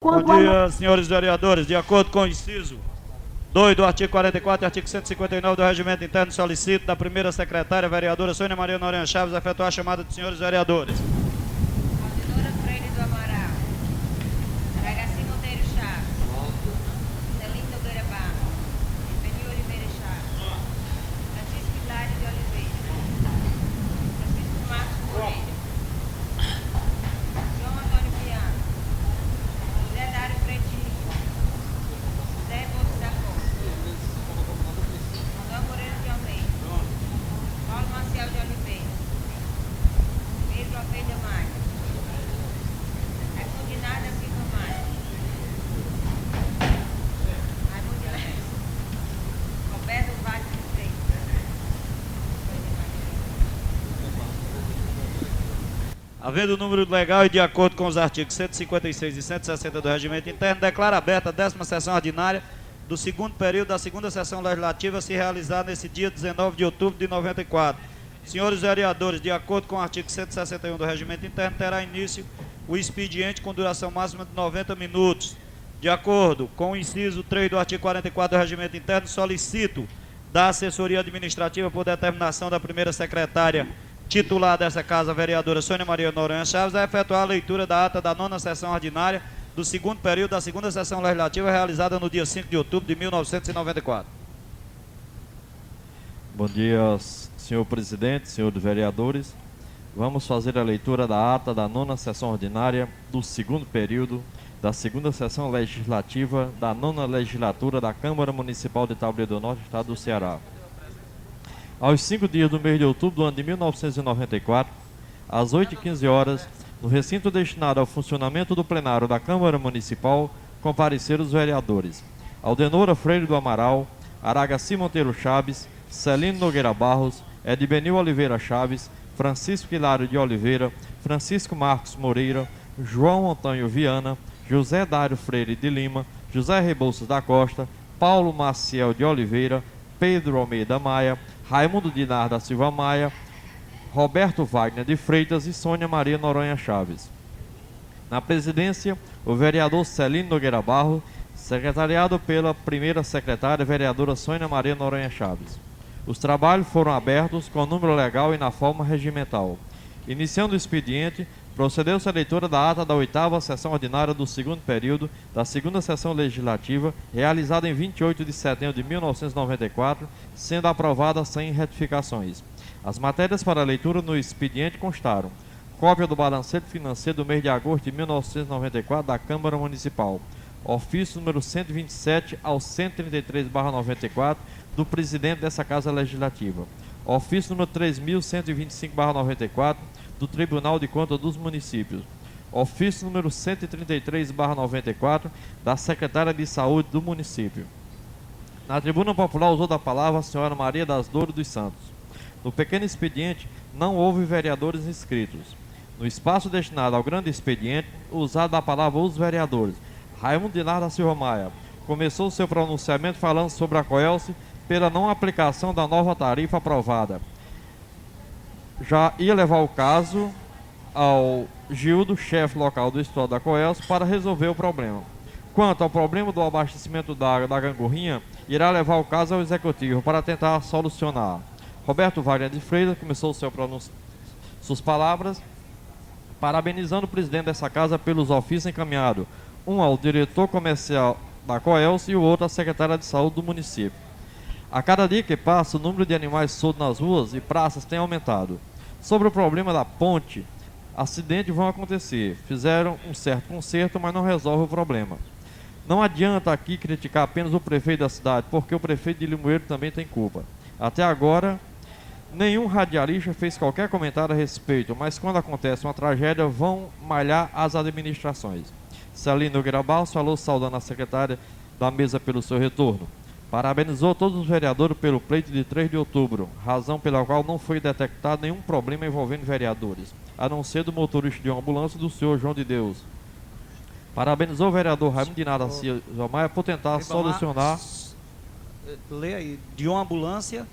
Bom dia, senhores vereadores. De acordo com o inciso 2 do artigo 44 e artigo 159 do Regimento Interno, solicito da primeira secretária, vereadora Sônia Maria Noronha Chaves, efetuar a chamada dos senhores vereadores. Aldenora Freire do Amaral. Aragaci Monteiro Chaves. Celino Nogueira Barros. Beni Oliveira Chaves. Francisco Hilário de Oliveira. Francisco Marcos Moreira. João Antônio Piano. José Dário Pretinho. José Bolso da Costa. Manuel Moreira de Almeida. Paulo Maciel de Oliveira. Pedro Almeida Maia. Raimundo Nada Silva Maia. Raimundo Lessa. Roberto Vaz de Freitas. Havendo o número legal e de acordo com os artigos 156 e 160 do Regimento Interno, declaro aberta a 10ª sessão ordinária do segundo período da segunda sessão legislativa a se realizar nesse dia 19 de outubro de 94. Senhores vereadores, de acordo com o artigo 161 do Regimento Interno, terá início o expediente com duração máxima de 90 minutos. De acordo com o inciso 3 do artigo 44 do Regimento Interno, solicito da assessoria administrativa, por determinação da primeira secretária titular dessa casa, a vereadora Sônia Maria Noronha Chaves, a efetuar a leitura da ata da 9ª sessão ordinária do segundo período da segunda sessão legislativa realizada no dia 5 de outubro de 1994. Bom dia, senhor presidente, senhores vereadores. Vamos fazer a leitura da ata da 9ª sessão ordinária do segundo período da segunda sessão legislativa da 9ª legislatura da Câmara Municipal de Taboleiro do Norte, Estado do Ceará. Aos 5 dias do mês de outubro do ano de 1994, às 8h15, no recinto destinado ao funcionamento do plenário da Câmara Municipal, compareceram os vereadores Aldenora Freire do Amaral, Aragaci Monteiro Chaves, Celino Nogueira Barros, Edbenil Oliveira Chaves, Francisco Hilário de Oliveira, Francisco Marcos Moreira, João Antônio Viana, José Dário Freire de Lima, José Rebouças da Costa, Paulo Maciel de Oliveira, Pedro Almeida Maia, Raimundo Dinar da Silva Maia, Roberto Wagner de Freitas e Sônia Maria Noronha Chaves. Na presidência, o vereador Celino Nogueira Barros, secretariado pela primeira secretária, vereadora Sônia Maria Noronha Chaves. Os trabalhos foram abertos com número legal e na forma regimental. Iniciando o expediente, procedeu-se a leitura da ata da 8ª sessão ordinária do segundo período da segunda sessão legislativa, realizada em 28 de setembro de 1994, sendo aprovada sem retificações. As matérias para leitura no expediente constaram: cópia do balancete financeiro do mês de agosto de 1994 da Câmara Municipal, ofício número 127 ao 133/94 do presidente dessa Casa Legislativa, ofício número 3125/94 do Tribunal de Contas dos Municípios, ofício número 133/94 da Secretária de Saúde do município. Na tribuna popular usou da palavra a senhora Maria das Dores dos Santos. No pequeno expediente não houve vereadores inscritos. No espaço destinado ao grande expediente, usado da palavra os vereadores, Raimundo Dinar da Silva Maia começou seu pronunciamento falando sobre a Coelce pela não aplicação da nova tarifa aprovada. Já ia levar o caso ao Gildo, chefe local do Estado da Coelce, para resolver o problema. Quanto ao problema do abastecimento da água da Gangorrinha, irá levar o caso ao Executivo para tentar solucionar. Roberto Wagner de Freitas começou suas palavras, parabenizando o presidente dessa casa pelos ofícios encaminhados, um ao diretor comercial da Coelce e o outro à secretária de saúde do município. A cada dia que passa, o número de animais soltos nas ruas e praças tem aumentado. Sobre o problema da ponte, acidentes vão acontecer. Fizeram um certo conserto, mas não resolve o problema. Não adianta aqui criticar apenas o prefeito da cidade, porque o prefeito de Limoeiro também tem culpa. Até agora, nenhum radialista fez qualquer comentário a respeito, mas quando acontece uma tragédia, vão malhar as administrações. Celino Nogueira Barros falou saudando a secretária da mesa pelo seu retorno. Parabenizou todos os vereadores pelo pleito de 3 de outubro, razão pela qual não foi detectado nenhum problema envolvendo vereadores, a não ser do motorista de uma ambulância do senhor João de Deus. Parabenizou o vereador Raimundo Dinar da Silva Maia por tentar solucionar. Lê aí, de uma ambulância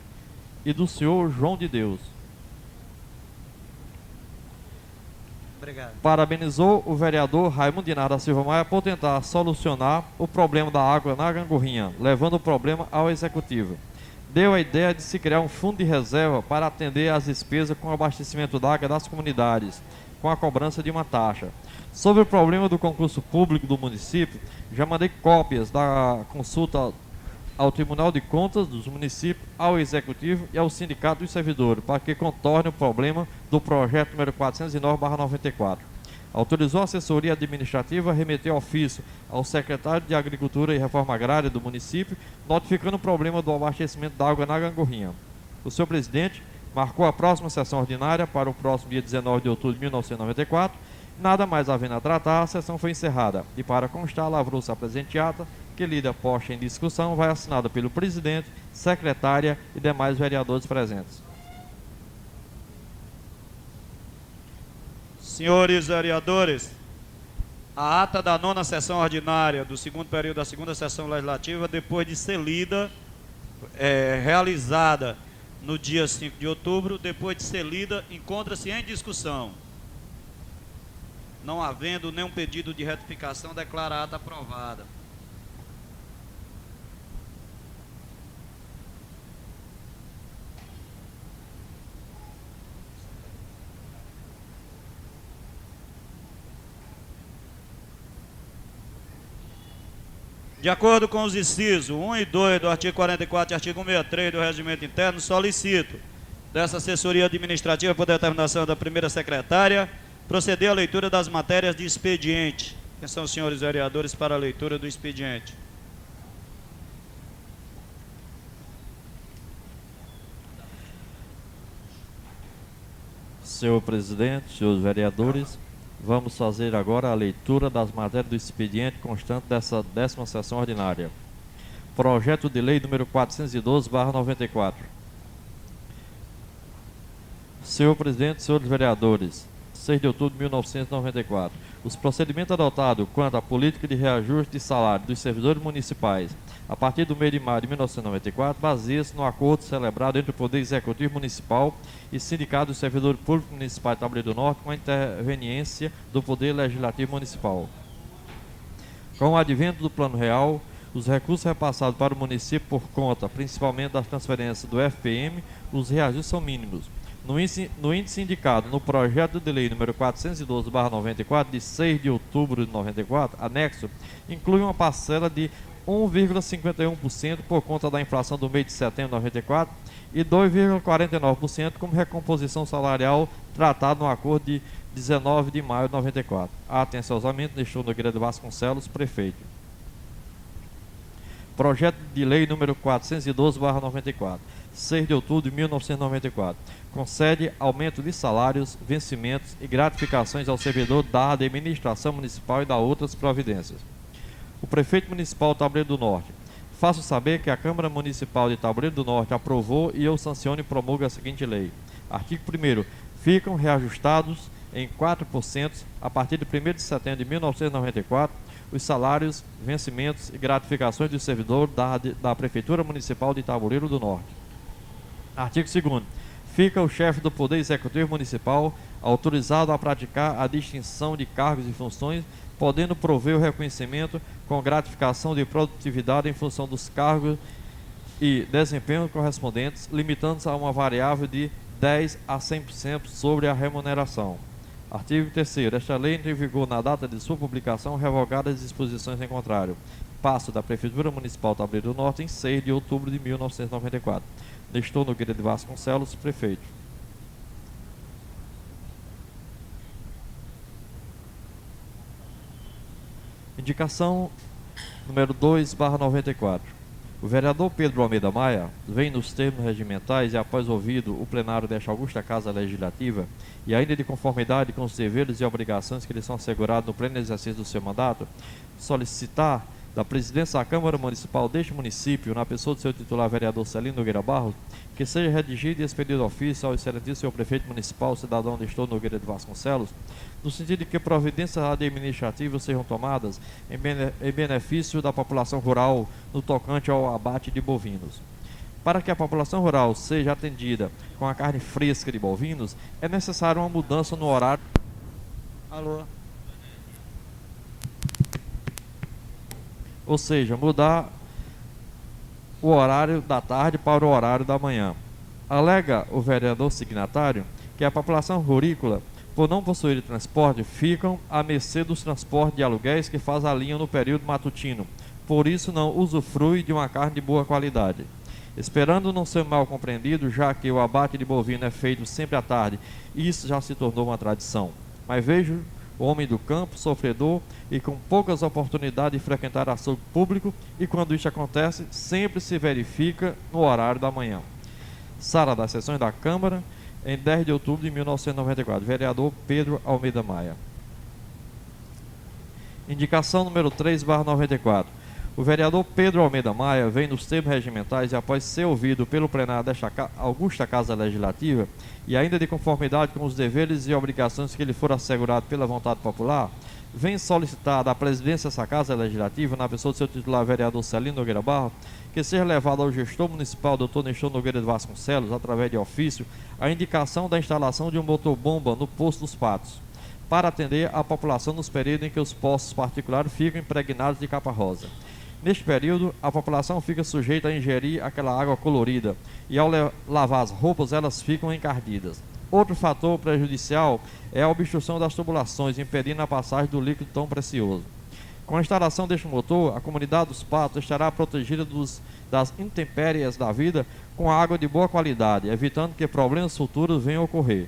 E do senhor João de Deus. obrigado. Parabenizou o vereador Raimundo Dinar da Silva Maia por tentar solucionar o problema da água na Gangorrinha, levando o problema ao executivo. Deu a ideia de se criar um fundo de reserva para atender às despesas com o abastecimento d'água das comunidades, com a cobrança de uma taxa. Sobre o problema do concurso público do município, já mandei cópias da consulta ao Tribunal de Contas dos municípios, ao Executivo e ao Sindicato dos Servidores, para que contorne o problema do projeto número 409/94. Autorizou a assessoria administrativa a remeter ofício ao secretário de Agricultura e Reforma Agrária do município, notificando o problema do abastecimento da água na Gangorrinha. O senhor presidente marcou a próxima sessão ordinária para o próximo dia 19 de outubro de 1994. Nada mais havendo a tratar, a sessão foi encerrada. E para constar, lavrou-se a presente ata, que lida posta em discussão, vai assinada pelo presidente, secretária e demais vereadores presentes. Senhores vereadores, a ata da 9ª sessão ordinária do segundo período da segunda sessão legislativa, depois de ser lida, realizada no dia 5 de outubro, depois de ser lida, encontra-se em discussão. Não havendo nenhum pedido de retificação, declara a ata aprovada. De acordo com os incisos 1 e 2 do artigo 44 e artigo 163 do Regimento Interno, solicito dessa assessoria administrativa por determinação da primeira secretária proceder à leitura das matérias de expediente. Quem são os senhores vereadores para a leitura do expediente? Senhor presidente, senhores vereadores, vamos fazer agora a leitura das matérias do expediente constante dessa 10ª sessão ordinária. Projeto de lei número 412/94. Senhor presidente, senhores vereadores, 6 de outubro de 1994. Os procedimentos adotados quanto à política de reajuste de salário dos servidores municipais a partir do mês de maio de 1994 baseia-se no acordo celebrado entre o Poder Executivo Municipal e Sindicato dos Servidores Públicos Municipais de Tabuleiro do Norte, com a interveniência do Poder Legislativo Municipal. Com o advento do Plano Real, os recursos repassados para o município por conta, principalmente das transferências do FPM, os reajustes são mínimos. No índice indicado no projeto de lei número 412/94, de 6 de outubro de 94, anexo, inclui uma parcela de 1,51% por conta da inflação do mês de setembro de 94 e 2,49% como recomposição salarial tratado no acordo de 19 de maio de 94. Atenciosamente, deixou Nogueira de Vasconcelos, prefeito. Projeto de lei número 412/94, 6 de outubro de 1994, concede aumento de salários, vencimentos e gratificações ao servidor da administração municipal e da outras providências. O prefeito municipal de Tabuleiro do Norte, faço saber que a Câmara Municipal de Tabuleiro do Norte aprovou e eu sanciono e promulgo a seguinte lei. Artigo 1º. Ficam reajustados em 4% a partir de 1º de setembro de 1994 os salários, vencimentos e gratificações do servidor da Prefeitura Municipal de Tabuleiro do Norte. Artigo 2º. Fica o chefe do Poder Executivo Municipal autorizado a praticar a distinção de cargos e funções, podendo prover o reconhecimento com gratificação de produtividade em função dos cargos e desempenho correspondentes, limitando-se a uma variável de 10% a 100% sobre a remuneração. Artigo 3º. Esta lei entra em vigor na data de sua publicação, revogadas as disposições em contrário. Passo da Prefeitura Municipal de Tabuleiro do Norte em 6 de outubro de 1994. Nestor Nogueira de Vasconcelos, prefeito. Indicação número 2/94. O vereador Pedro Almeida Maia vem nos termos regimentais e após ouvido o plenário desta augusta Casa Legislativa e ainda de conformidade com os deveres e obrigações que lhe são assegurados no pleno exercício do seu mandato, solicitar da presidência da Câmara Municipal deste município, na pessoa do seu titular vereador Celino Nogueira Barros, que seja redigido e expedido ofício ao excelentíssimo senhor prefeito municipal, cidadão Nestor Nogueira de Vasconcelos, no sentido de que providências administrativas sejam tomadas em benefício da população rural no tocante ao abate de bovinos. Para que a população rural seja atendida com a carne fresca de bovinos, é necessária uma mudança no horário Alô? Ou seja, mudar o horário da tarde para o horário da manhã. Alega o vereador signatário que a população rurícola, por não possuir transporte, ficam à mercê dos transportes de aluguéis que faz a linha no período matutino, por isso não usufrui de uma carne de boa qualidade. Esperando não ser mal compreendido, já que o abate de bovino é feito sempre à tarde, e isso já se tornou uma tradição. Mas vejo o homem do campo, sofredor e com poucas oportunidades de frequentar açougue público, e quando isso acontece, sempre se verifica no horário da manhã. Sala das Sessões da Câmara, em 10 de outubro de 1994. Vereador Pedro Almeida Maia. Indicação número 3/94. O vereador Pedro Almeida Maia vem nos termos regimentais e após ser ouvido pelo plenário desta augusta Casa Legislativa e ainda de conformidade com os deveres e obrigações que lhe foram assegurados pela vontade popular, vem solicitar da presidência dessa Casa Legislativa, na pessoa do seu titular, vereador Celino Nogueira Barros, que seja levado ao gestor municipal, Dr. Nestor Nogueira de Vasconcelos, através de ofício, a indicação da instalação de um motor-bomba no Poço dos Patos, para atender a população nos períodos em que os postos particulares ficam impregnados de capa rosa. Neste período, a população fica sujeita a ingerir aquela água colorida e ao lavar as roupas elas ficam encardidas. Outro fator prejudicial é a obstrução das tubulações, impedindo a passagem do líquido tão precioso. Com a instalação deste motor, a comunidade dos Patos estará protegida das intempéries da vida com água de boa qualidade, evitando que problemas futuros venham a ocorrer.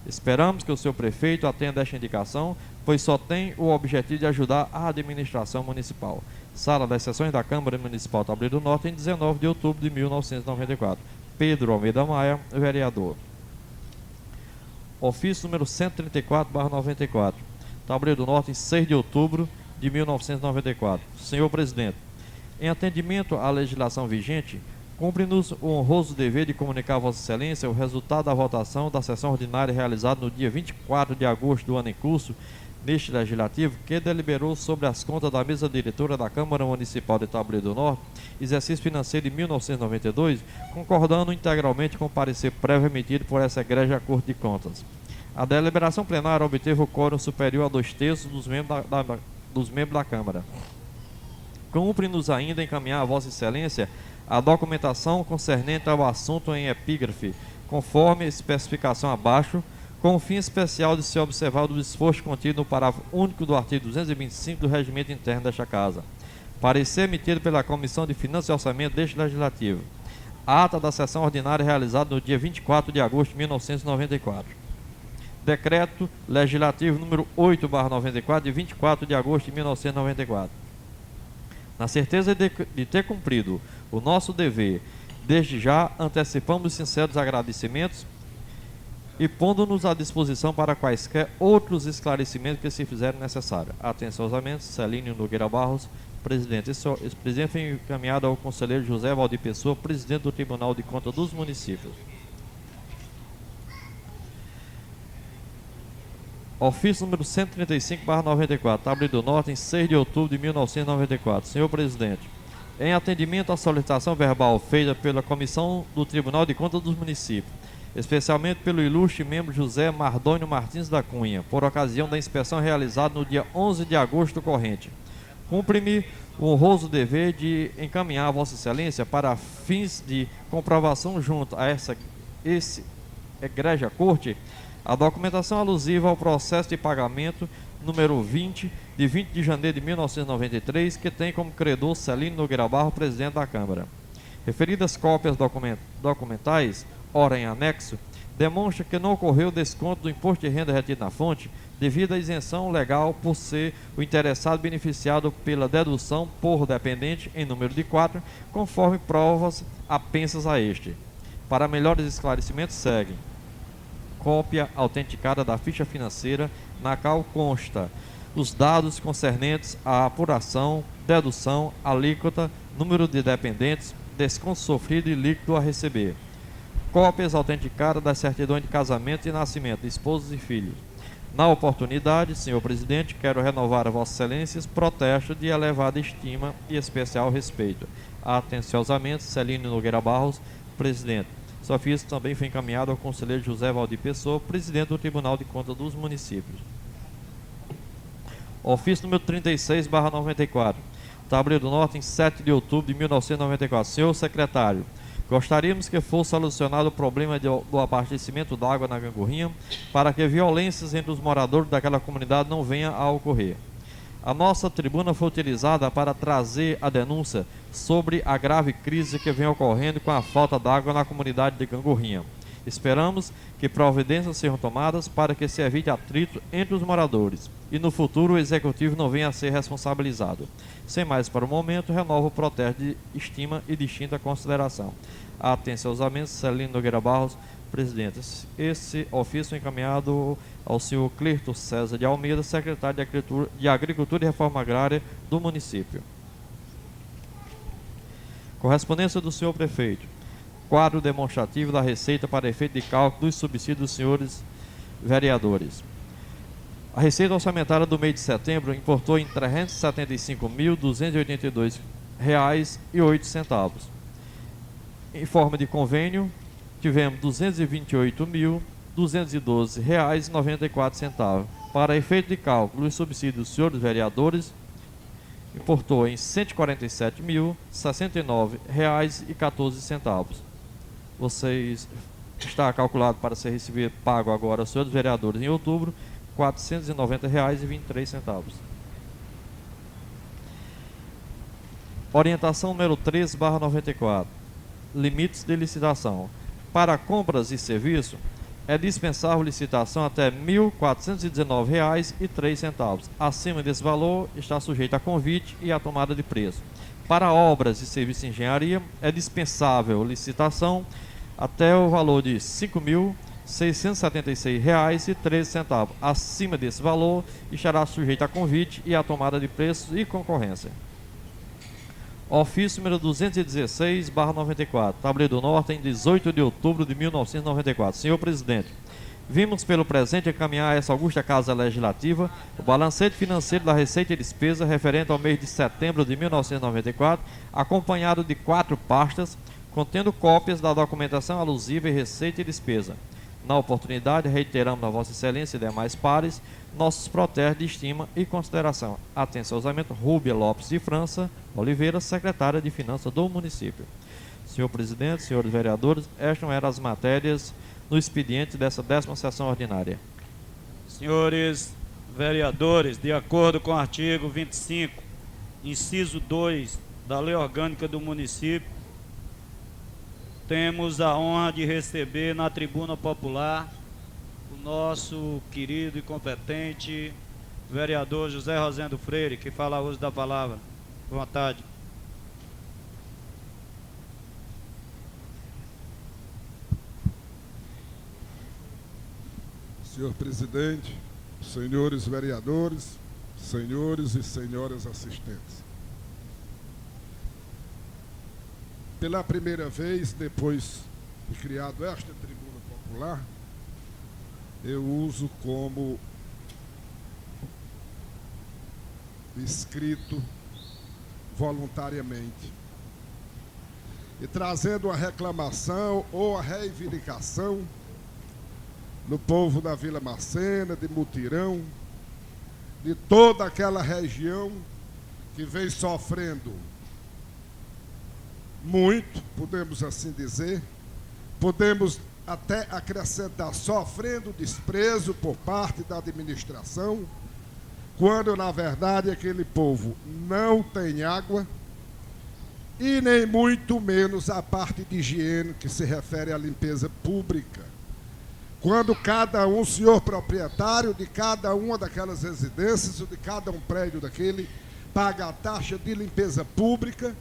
Esperamos que o seu prefeito atenda esta indicação, pois só tem o objetivo de ajudar a administração municipal. Sala das Sessões da Câmara Municipal Tabuleiro do Norte, em 19 de outubro de 1994. Pedro Almeida Maia, vereador. Ofício número 134/94. Tabuleiro do Norte, em 6 de outubro de 1994. Senhor Presidente, em atendimento à legislação vigente, cumpre-nos o honroso dever de comunicar a Vossa Excelência o resultado da votação da sessão ordinária realizada no dia 24 de agosto do ano em curso, neste legislativo, que deliberou sobre as contas da mesa diretora da Câmara Municipal de Tabuleiro do Norte, exercício financeiro de 1992, concordando integralmente com o parecer prévio emitido por essa egrégia Corte de Contas. A deliberação plenária obteve o quórum superior a 2/3 dos membros da Câmara. Cumpre-nos ainda encaminhar a Vossa Excelência a documentação concernente ao assunto em epígrafe, conforme especificação abaixo, com o fim especial de ser observado o esforço contido no parágrafo único do artigo 225 do Regimento Interno desta Casa. Parecer emitido pela Comissão de Finanças e Orçamento deste Legislativo. Ata da sessão ordinária realizada no dia 24 de agosto de 1994. Decreto Legislativo número 8/94, de 24 de agosto de 1994. Na certeza de ter cumprido o nosso dever, desde já antecipamos sinceros agradecimentos e pondo-nos à disposição para quaisquer outros esclarecimentos que se fizerem necessários. Atenciosamente, Celino Nogueira Barros, presidente. Esse presidente foi encaminhado ao conselheiro José Valdir Pessoa, presidente do Tribunal de Contas dos Municípios. Ofício número 135/94, Tabuleiro do Norte, em 6 de outubro de 1994. Senhor Presidente, em atendimento à solicitação verbal feita pela Comissão do Tribunal de Contas dos Municípios, especialmente pelo ilustre membro José Mardônio Martins da Cunha, por ocasião da inspeção realizada no dia 11 de agosto corrente, cumpre-me o honroso dever de encaminhar a Vossa Excelência para fins de comprovação junto a esse egrégia Corte a documentação alusiva ao processo de pagamento número 20, de 20 de janeiro de 1993, que tem como credor Celino Nogueira Barros, presidente da Câmara. Referidas cópias documentais, ora em anexo, demonstram que não ocorreu desconto do imposto de renda retido na fonte, devido à isenção legal por ser o interessado beneficiado pela dedução por dependente em número de 4, conforme provas apensas a este. Para melhores esclarecimentos, seguem: cópia autenticada da ficha financeira, na qual consta os dados concernentes à apuração, dedução, alíquota, número de dependentes, desconto sofrido e líquido a receber. Cópias autenticadas das certidões de casamento e nascimento de esposos e filhos. Na oportunidade, senhor presidente, quero renovar a Vossa Excelências protesto de elevada estima e especial respeito. Atenciosamente, Celino Nogueira Barros, presidente. Esse ofício também foi encaminhado ao conselheiro José Valdir Pessoa, presidente do Tribunal de Contas dos Municípios. Ofício número 36/94. Tabuleiro do Norte, em 7 de outubro de 1994. Senhor secretário, gostaríamos que fosse solucionado o problema do abastecimento d'água na Gangorrinha para que violências entre os moradores daquela comunidade não venham a ocorrer. A nossa tribuna foi utilizada para trazer a denúncia sobre a grave crise que vem ocorrendo com a falta d'água na comunidade de Gangorrinha. Esperamos que providências sejam tomadas para que se evite atrito entre os moradores e no futuro o Executivo não venha a ser responsabilizado. Sem mais para o momento, renovo o protesto de estima e distinta consideração. Atenção aos aumentos, Celino Nogueira Barros, presidente. Esse ofício é encaminhado ao senhor Clerto César de Almeida, secretário de Agricultura e Reforma Agrária do município. Correspondência do senhor prefeito. Quadro demonstrativo da receita para efeito de cálculo dos subsídios dos senhores vereadores. A receita orçamentária do mês de setembro importou em R$ 375.282,08. Em forma de convênio, tivemos R$ 228.212,94. Para efeito de cálculo dos subsídios dos senhores vereadores, importou em R$ 147.069,14. Vocês está calculado para ser recebido pago agora aos senhores vereadores em outubro, R$ 490,23. Orientação número 13/94. Limites de licitação. Para compras e serviços, é dispensável licitação até R$ 1.419,03. Acima desse valor, está sujeito a convite e a tomada de preço. Para obras e serviços de engenharia, é dispensável licitação até o valor de R$ 5.676,13. Acima desse valor, estará sujeito a convite e a tomada de preços e concorrência. Ofício número 216/94, Tabuleiro do Norte, em 18 de outubro de 1994. Senhor presidente, vimos pelo presente encaminhar a essa augusta Casa Legislativa o balancete financeiro da Receita e Despesa referente ao mês de setembro de 1994, acompanhado de 4 pastas, contendo cópias da documentação alusiva em Receita e Despesa. Na oportunidade, reiteramos a Vossa Excelência e demais pares nossos protestos de estima e consideração. Atenciosamente, Rúbia Lopes de França Oliveira, secretária de Finanças do município. Senhor presidente, senhores vereadores, estas eram as matérias no expediente dessa 10ª sessão ordinária. Senhores vereadores, de acordo com o artigo 25, inciso 2 da Lei Orgânica do município, temos a honra de receber na tribuna popular o nosso querido e competente vereador José Rosendo Freire, que fala uso da palavra. À vontade. Senhor presidente, senhores vereadores, senhores e senhoras assistentes. Pela primeira vez, depois de criado esta tribuna popular, eu uso como escrito voluntariamente. E trazendo a reclamação ou a reivindicação do povo da Vila Marcena, de Mutirão, de toda aquela região que vem sofrendo muito, podemos assim dizer, podemos até acrescentar, sofrendo desprezo por parte da administração, quando na verdade aquele povo não tem água e nem muito menos a parte de higiene que se refere à limpeza pública. Quando cada um, senhor proprietário de cada uma daquelas residências ou de cada um prédio daquele, paga a taxa de limpeza pública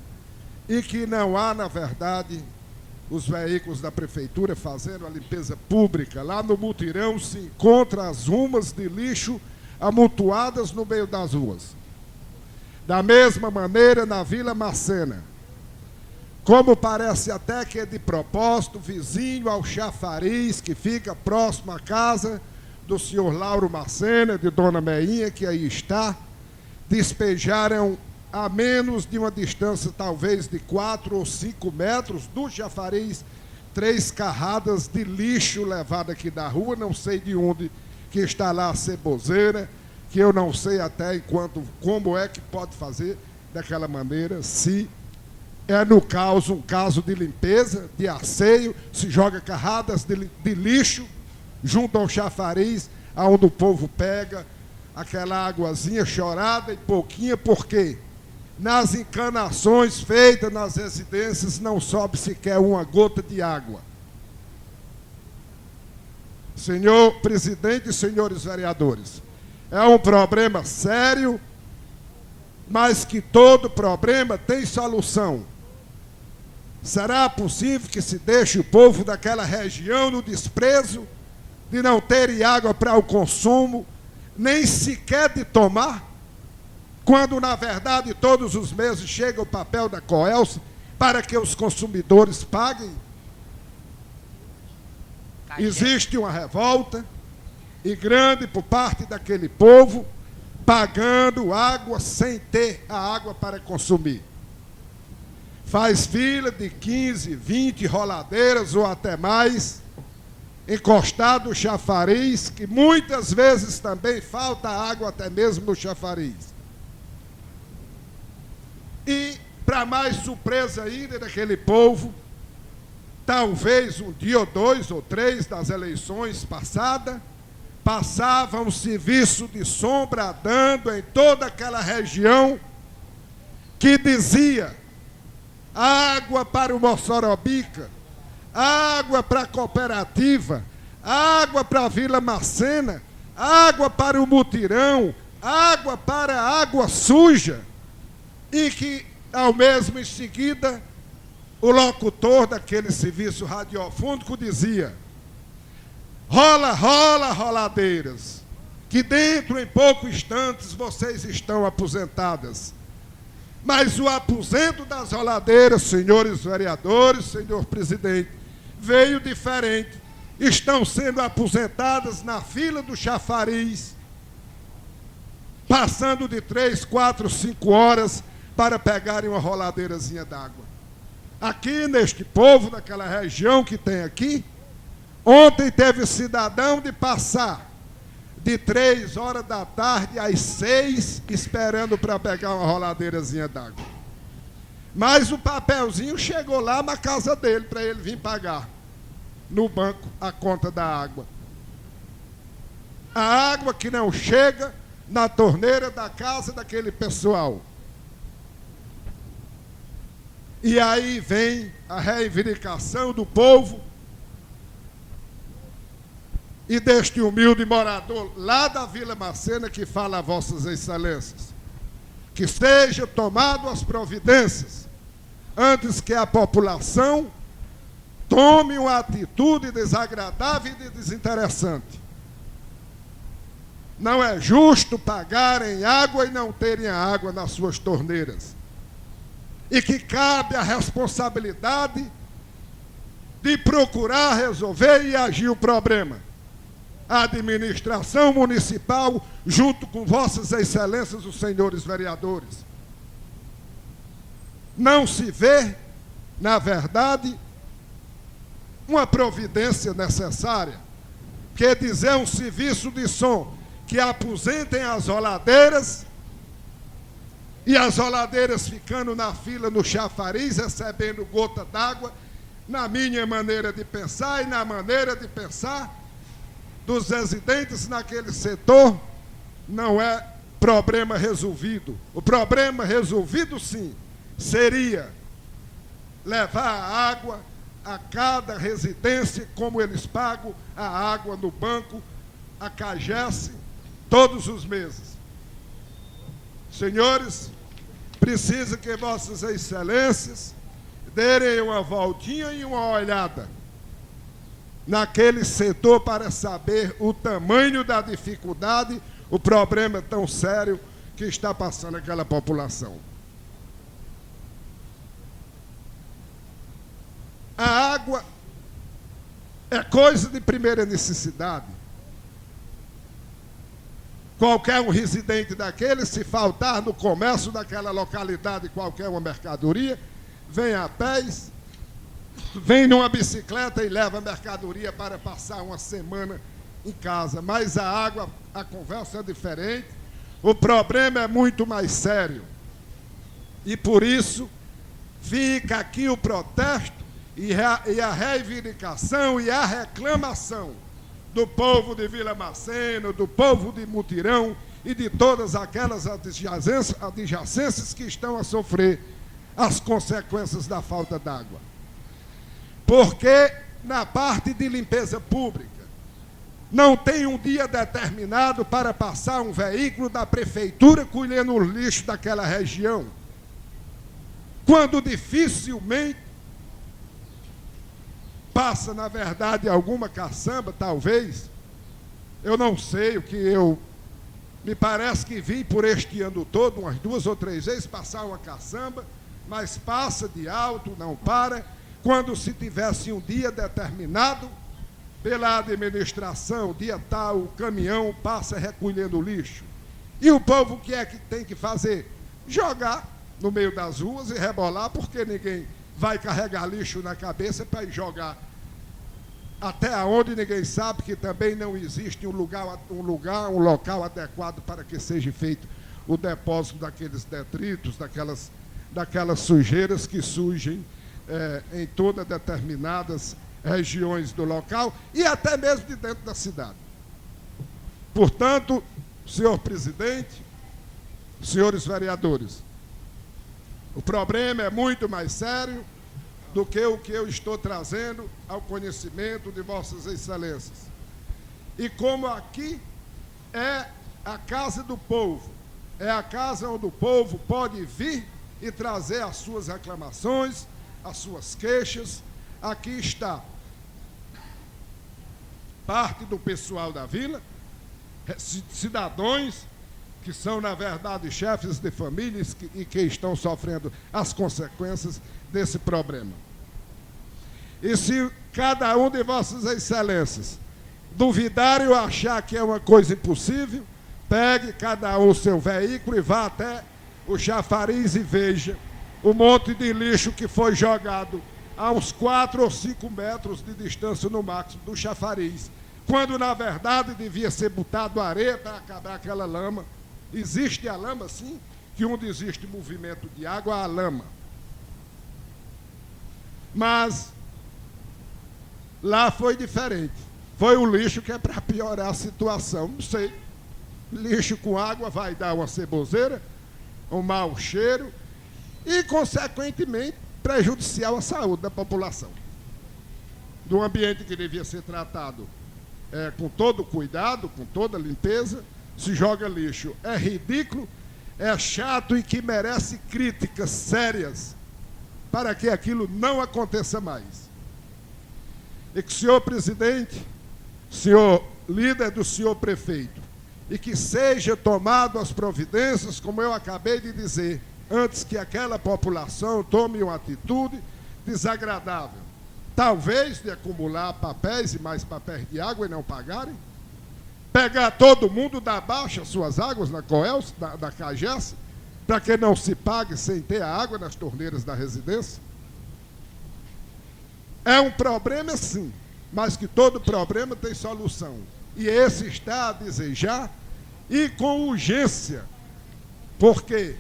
e que não há, na verdade, os veículos da prefeitura fazendo a limpeza pública. Lá no Mutirão se encontram as ruas de lixo amontoadas no meio das ruas. Da mesma maneira, na Vila Marcena, como parece até que é de propósito, vizinho ao chafariz, que fica próximo à casa do senhor Lauro Marcena, de Dona Meinha, que aí está, despejaram a menos de uma distância, talvez de 4 ou 5 metros, do chafariz, 3 carradas de lixo levado aqui da rua, não sei de onde, que está lá a ceboseira, que eu não sei até enquanto como é que pode fazer daquela maneira, se é no caso um caso de limpeza, de asseio, se joga carradas de lixo junto ao chafariz, aonde o povo pega aquela águazinha chorada e pouquinha, porque nas encanações feitas nas residências não sobe sequer uma gota de água. Senhor presidente e senhores vereadores, é um problema sério, mas que todo problema tem solução. Será possível que se deixe o povo daquela região no desprezo de não terem água para o consumo, nem sequer de tomar, quando na verdade todos os meses chega o papel da Coelce para que os consumidores paguem? Existe uma revolta e grande por parte daquele povo, pagando água sem ter a água para consumir. Faz fila de 15, 20 roladeiras ou até mais, encostado no chafariz, que muitas vezes também falta água até mesmo no chafariz. E, para mais surpresa ainda daquele povo, talvez um dia ou 2 ou 3 das eleições passadas, passava um serviço de sombra dando em toda aquela região que dizia: água para o Moçorobica, água para a cooperativa, água para a Vila Macena, água para o Mutirão, água para a água suja. E que, ao mesmo em seguida, o locutor daquele serviço radiofônico dizia: rola, rola, roladeiras, que dentro, em poucos instantes, vocês estão aposentadas. Mas o aposento das roladeiras, senhores vereadores, senhor presidente, veio diferente. Estão sendo aposentadas na fila do chafariz, passando de 3, 4, 5 horas para pegarem uma roladeirazinha d'água. Aqui, neste povo, daquela região que tem aqui, ontem teve cidadão de passar de 3 horas da tarde às 6, esperando para pegar uma roladeirazinha d'água. Mas o papelzinho chegou lá na casa dele, para ele vir pagar no banco a conta da água. A água que não chega na torneira da casa daquele pessoal. E aí vem a reivindicação do povo e deste humilde morador lá da Vila Macena, que fala a vossas excelências, que sejam tomadas as providências antes que a população tome uma atitude desagradável e desinteressante. Não é justo pagarem água e não terem a água nas suas torneiras. E que cabe a responsabilidade de procurar resolver e agir o problema. A administração municipal, junto com vossas excelências, os senhores vereadores. Não se vê, na verdade, uma providência necessária, que dizer um serviço de som que aposentem as roladeiras, e as roladeiras ficando na fila no chafariz, recebendo gota d'água, na minha maneira de pensar e na maneira de pensar dos residentes naquele setor, não é problema resolvido. O problema resolvido, sim, seria levar a água a cada residência, como eles pagam a água no banco, a CAGES, todos os meses. Senhores, precisa que vossas excelências derem uma voltinha e uma olhada naquele setor para saber o tamanho da dificuldade, o problema tão sério que está passando aquela população. A água é coisa de primeira necessidade. Qualquer um residente daquele, se faltar no comércio daquela localidade qualquer uma mercadoria, vem a pés, vem numa bicicleta e leva a mercadoria para passar uma semana em casa. Mas a água, a conversa é diferente, O problema é muito mais sério. E por isso fica aqui o protesto e a reivindicação e a reclamação do povo de Vila Maceno, do povo de Mutirão e de todas aquelas adjacências que estão a sofrer as consequências da falta d'água. Porque na parte de limpeza pública, não tem um dia determinado para passar um veículo da prefeitura colhendo o lixo daquela região, quando dificilmente passa, na verdade, alguma caçamba, talvez. Eu não sei, me parece que vim por este ano todo, umas 2 ou 3 vezes, passar uma caçamba, mas passa de alto, não para. Quando se tivesse um dia determinado pela administração, dia tal, o caminhão passa recolhendo o lixo. E o povo, o que é que tem que fazer? Jogar no meio das ruas e rebolar, porque ninguém vai carregar lixo na cabeça para ir jogar até onde ninguém sabe, que também não existe um local adequado para que seja feito o depósito daqueles detritos, daquelas sujeiras que surgem em todas determinadas regiões do local e até mesmo de dentro da cidade. Portanto, senhor presidente, senhores vereadores, o problema é muito mais sério do que o que eu estou trazendo ao conhecimento de vossas excelências. E como aqui é a casa do povo, é a casa onde o povo pode vir e trazer as suas reclamações, as suas queixas, aqui está parte do pessoal da vila, cidadãos que são, na verdade, chefes de famílias e que estão sofrendo as consequências desse problema. E se cada um de vossas excelências duvidarem ou achar que é uma coisa impossível, pegue cada um o seu veículo e vá até o chafariz e veja o monte de lixo que foi jogado a uns 4 ou 5 metros de distância no máximo do chafariz, quando, na verdade, devia ser botado areia para acabar aquela lama. Existe a lama, sim, que onde existe movimento de água, há lama. Mas lá foi diferente. Foi o lixo que é para piorar a situação. Não sei. Lixo com água vai dar uma ceboseira, um mau cheiro e, consequentemente, prejudicial à saúde da população. Do ambiente que devia ser tratado com todo cuidado, com toda limpeza, se joga lixo. É ridículo, é chato e que merece críticas sérias para que aquilo não aconteça mais. E que o senhor presidente, senhor líder do senhor prefeito, e que seja tomado as providências, como eu acabei de dizer, antes que aquela população tome uma atitude desagradável. Talvez de acumular papéis e mais papéis de água e não pagarem. Pegar todo mundo, dar baixa suas águas na Coelce, da Cagesse, para que não se pague sem ter a água nas torneiras da residência. É um problema, sim, mas que todo problema tem solução. E esse está a desejar e com urgência, porque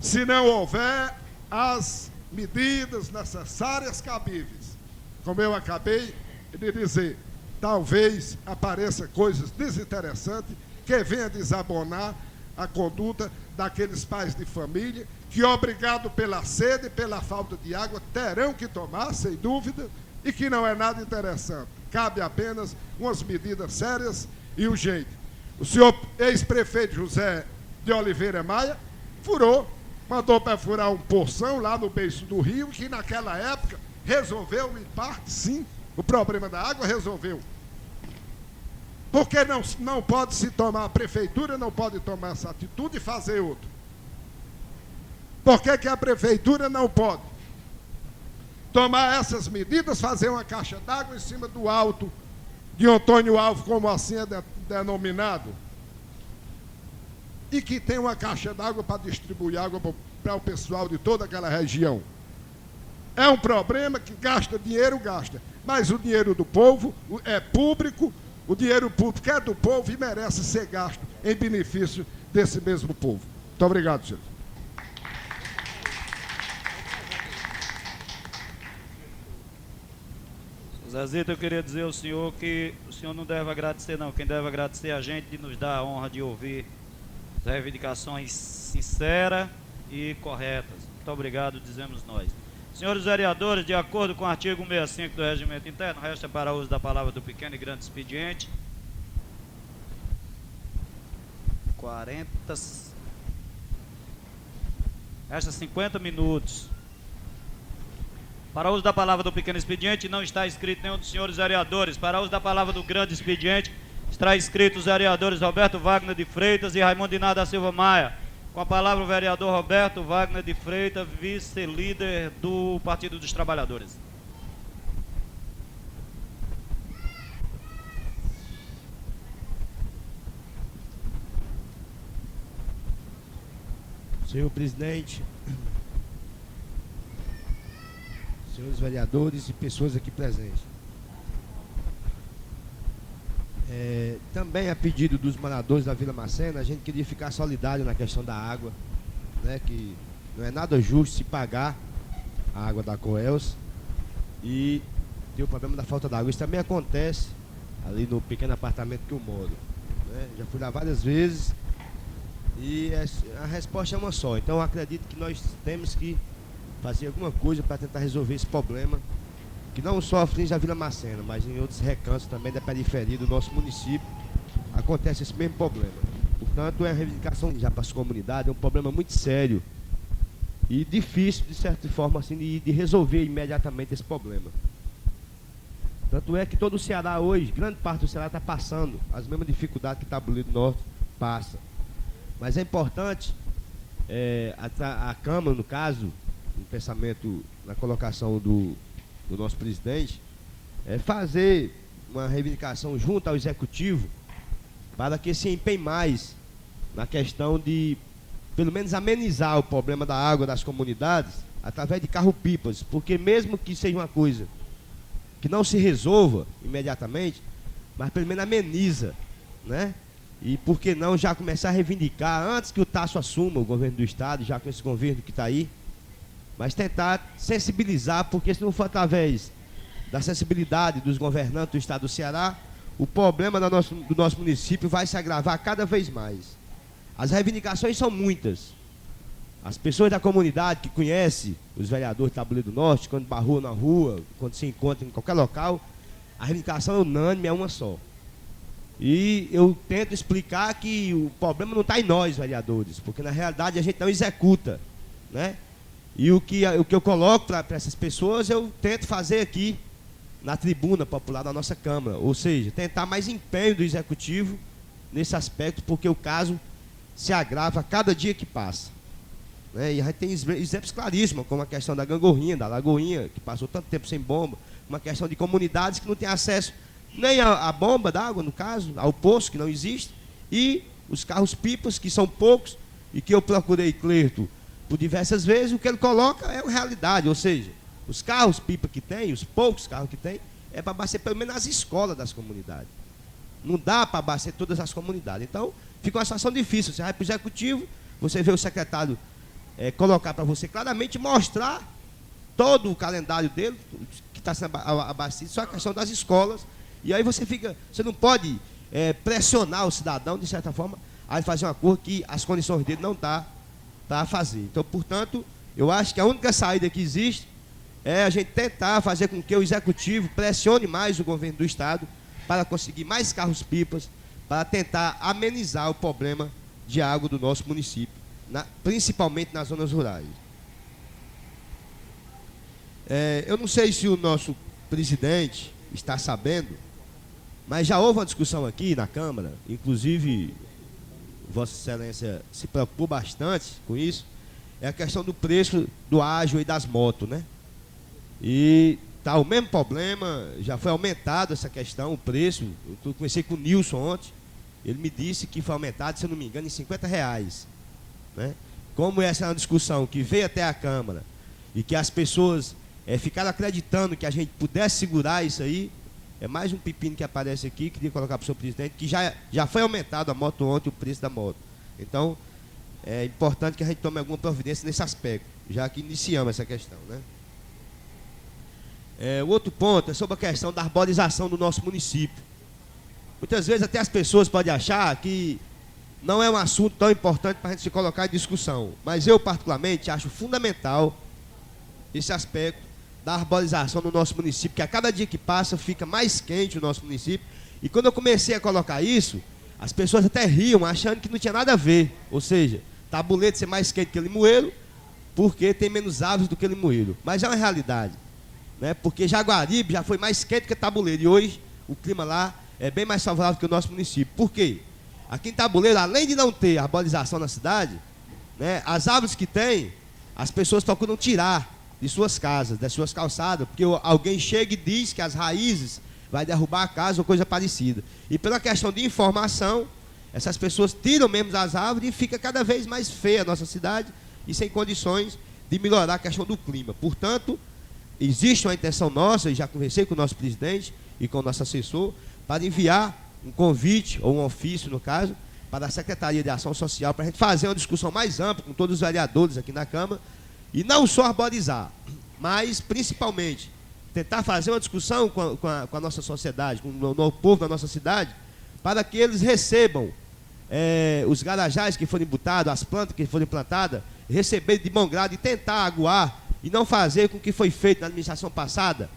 se não houver as medidas necessárias cabíveis, como eu acabei de dizer, talvez apareça coisas desinteressantes que venham desabonar a conduta daqueles pais de família que, obrigado pela sede e pela falta de água, terão que tomar, sem dúvida, e que não é nada interessante. Cabe apenas umas medidas sérias e urgentes. O senhor ex-prefeito José de Oliveira Maia mandou perfurar um poção lá no beiço do rio, que naquela época resolveu, em parte, sim, o problema da água resolveu. Porque não pode se tomar, a prefeitura não pode tomar essa atitude e fazer outra. Por que a prefeitura não pode tomar essas medidas, fazer uma caixa d'água em cima do alto de Antônio Alves, como assim é denominado, e que tem uma caixa d'água para distribuir água para o pessoal de toda aquela região? É um problema que gasta dinheiro, mas o dinheiro do povo é público, o dinheiro público é do povo e merece ser gasto em benefício desse mesmo povo. Muito obrigado, senhor. Zezito, eu queria dizer ao senhor que o senhor não deve agradecer, não. Quem deve agradecer é a gente de nos dar a honra de ouvir as reivindicações sinceras e corretas. Muito obrigado, dizemos nós. Senhores vereadores, de acordo com o artigo 165 do Regimento Interno, resta para uso da palavra do pequeno e grande expediente 50 minutos. Para uso da palavra do pequeno expediente, não está escrito nenhum dos senhores vereadores. Para uso da palavra do grande expediente, está escrito os vereadores Roberto Wagner de Freitas e Raimundo Inácio da Silva Maia. Com a palavra o vereador Roberto Wagner de Freitas, vice-líder do Partido dos Trabalhadores. Senhor presidente, senhores vereadores e pessoas aqui presentes. Também a pedido dos moradores da Vila Macena, a gente queria ficar solidário na questão da água, né, que não é nada justo se pagar a água da Coels e ter o problema da falta d'água. Isso também acontece ali no pequeno apartamento que eu moro, né? Já fui lá várias vezes e a resposta é uma só. Então eu acredito que nós temos que fazer alguma coisa para tentar resolver esse problema, que não só aflige a Vila Macena, mas em outros recantos também da periferia do nosso município acontece esse mesmo problema. Portanto, é uma reivindicação já para as comunidades, é um problema muito sério e difícil, de certa forma, assim, de resolver imediatamente esse problema. Tanto é que todo o Ceará hoje, grande parte do Ceará está passando as mesmas dificuldades que o Tabuleiro do Norte passa. Mas é importante, a Câmara, no caso, no pensamento, na colocação do nosso presidente, fazer uma reivindicação junto ao Executivo para que se empenhe mais na questão de, pelo menos, amenizar o problema da água das comunidades através de carro-pipas, porque mesmo que seja uma coisa que não se resolva imediatamente, mas pelo menos ameniza, né? E por que não já começar a reivindicar, antes que o Tasso assuma o governo do Estado, já com esse governo que está aí, mas tentar sensibilizar, porque se não for através da sensibilidade dos governantes do Estado do Ceará, o problema do nosso município vai se agravar cada vez mais. As reivindicações são muitas. As pessoas da comunidade que conhecem os vereadores do Tabuleiro do Norte, quando barruam na rua, quando se encontram em qualquer local, a reivindicação é unânime, é uma só. E eu tento explicar que o problema não está em nós, vereadores, porque na realidade a gente não executa, né? E o que eu coloco para essas pessoas, eu tento fazer aqui na tribuna popular da nossa Câmara, ou seja, tentar mais empenho do Executivo nesse aspecto, porque o caso se agrava a cada dia que passa, né? E a gente tem exemplos claríssimos, como a questão da Gangorrinha, da Lagoinha, que passou tanto tempo sem bomba, uma questão de comunidades que não têm acesso nem a bomba d'água, no caso, ao poço, que não existe, e os carros-pipas, que são poucos, e que eu procurei Clerto por diversas vezes, o que ele coloca é uma realidade, ou seja, os carros-pipa que tem, os poucos carros que tem, é para abastecer pelo menos as escolas das comunidades. Não dá para abastecer todas as comunidades. Então, fica uma situação difícil. Você vai para o Executivo, você vê o secretário colocar para você claramente, mostrar todo o calendário dele, que está sendo abastecido, só a questão das escolas. E aí você não pode pressionar o cidadão, de certa forma, a fazer uma coisa que as condições dele não dá para fazer. Então, portanto, eu acho que a única saída que existe é a gente tentar fazer com que o Executivo pressione mais o governo do Estado para conseguir mais carros-pipas, para tentar amenizar o problema de água do nosso município, principalmente nas zonas rurais. Eu não sei se o nosso presidente está sabendo, mas já houve uma discussão aqui na Câmara, inclusive Vossa Excelência se preocupou bastante com isso, é a questão do preço do ágio e das motos, né? E está o mesmo problema, já foi aumentado essa questão, o preço. Eu conversei com o Nilson ontem, ele me disse que foi aumentado, se eu não me engano, em R$50, né? Como essa é uma discussão que veio até a Câmara e que as pessoas ficaram acreditando que a gente pudesse segurar isso aí, é mais um pepino que aparece aqui, queria colocar para o senhor presidente, que já foi aumentado a moto ontem, o preço da moto. Então, é importante que a gente tome alguma providência nesse aspecto, já que iniciamos essa questão, né? O outro ponto é sobre a questão da arborização do nosso município. Muitas vezes até as pessoas podem achar que não é um assunto tão importante para a gente se colocar em discussão, mas eu particularmente acho fundamental esse aspecto da arborização do nosso município, que a cada dia que passa fica mais quente o nosso município. E quando eu comecei a colocar isso, as pessoas até riam, achando que não tinha nada a ver. Ou seja, Tabuleiro ser mais quente que Limoeiro, porque tem menos árvores do que Limoeiro. Mas é uma realidade, né? Porque Jaguaribe já foi mais quente que Tabuleiro, e hoje o clima lá é bem mais favorável que o nosso município. Por quê? Aqui em Tabuleiro, além de não ter arborização na cidade, né, as árvores que tem, as pessoas procuram tirar de suas casas, das suas calçadas, porque alguém chega e diz que as raízes vai derrubar a casa ou coisa parecida. E pela questão de informação, essas pessoas tiram mesmo as árvores e fica cada vez mais feia a nossa cidade e sem condições de melhorar a questão do clima. Portanto, existe uma intenção nossa, e já conversei com o nosso presidente e com o nosso assessor, para enviar um convite, ou um ofício no caso, para a Secretaria de Ação Social, para a gente fazer uma discussão mais ampla com todos os vereadores aqui na Câmara, e não só arborizar, mas principalmente tentar fazer uma discussão com a nossa sociedade, com o povo da nossa cidade, para que eles recebam os garajais que forem botados, as plantas que forem plantadas, receber de bom grado e tentar aguar, e não fazer com o que foi feito na administração passada,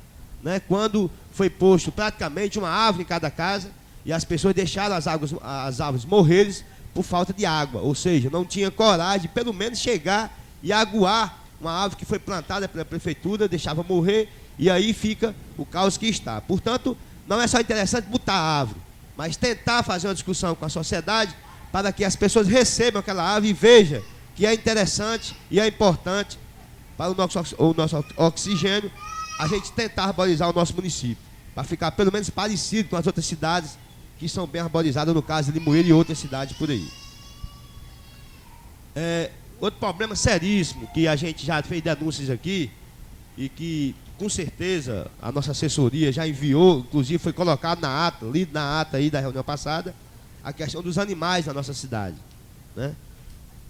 né, quando foi posto praticamente uma árvore em cada casa, e as pessoas deixaram as árvores morrerem por falta de água, ou seja, não tinha coragem de pelo menos chegar e aguar uma árvore que foi plantada pela prefeitura, deixava morrer, e aí fica o caos que está. Portanto, não é só interessante botar a árvore, mas tentar fazer uma discussão com a sociedade para que as pessoas recebam aquela árvore e vejam que é interessante e é importante para o nosso oxigênio a gente tentar arborizar o nosso município, para ficar pelo menos parecido com as outras cidades que são bem arborizadas, no caso de Limoeiro e outras cidades por aí. Outro problema seríssimo, que a gente já fez denúncias aqui, e que com certeza a nossa assessoria já enviou, inclusive foi colocado na ata, lido na ata aí da reunião passada, a questão dos animais na nossa cidade, né?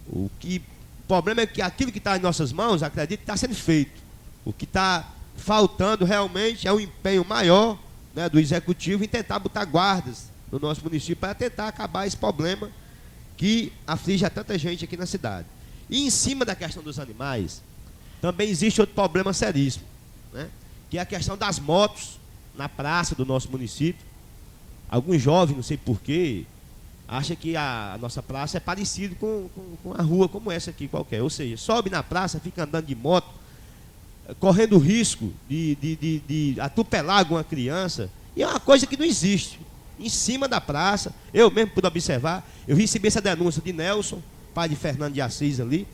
O problema é que aquilo que está em nossas mãos, acredito que está sendo feito. O que está faltando realmente é um empenho maior, né, do executivo em tentar botar guardas no nosso município para tentar acabar esse problema que aflige a tanta gente aqui na cidade. E em cima da questão dos animais, também existe outro problema seríssimo, né, que é a questão das motos na praça do nosso município. Alguns jovens, não sei porquê, acham que a nossa praça é parecida com a rua como essa aqui qualquer. Ou seja, sobe na praça, fica andando de moto, correndo o risco de atropelar alguma criança. E é uma coisa que não existe. Em cima da praça, eu mesmo pude observar, eu recebi essa denúncia de Nelson, pai de Fernando de Assis ali,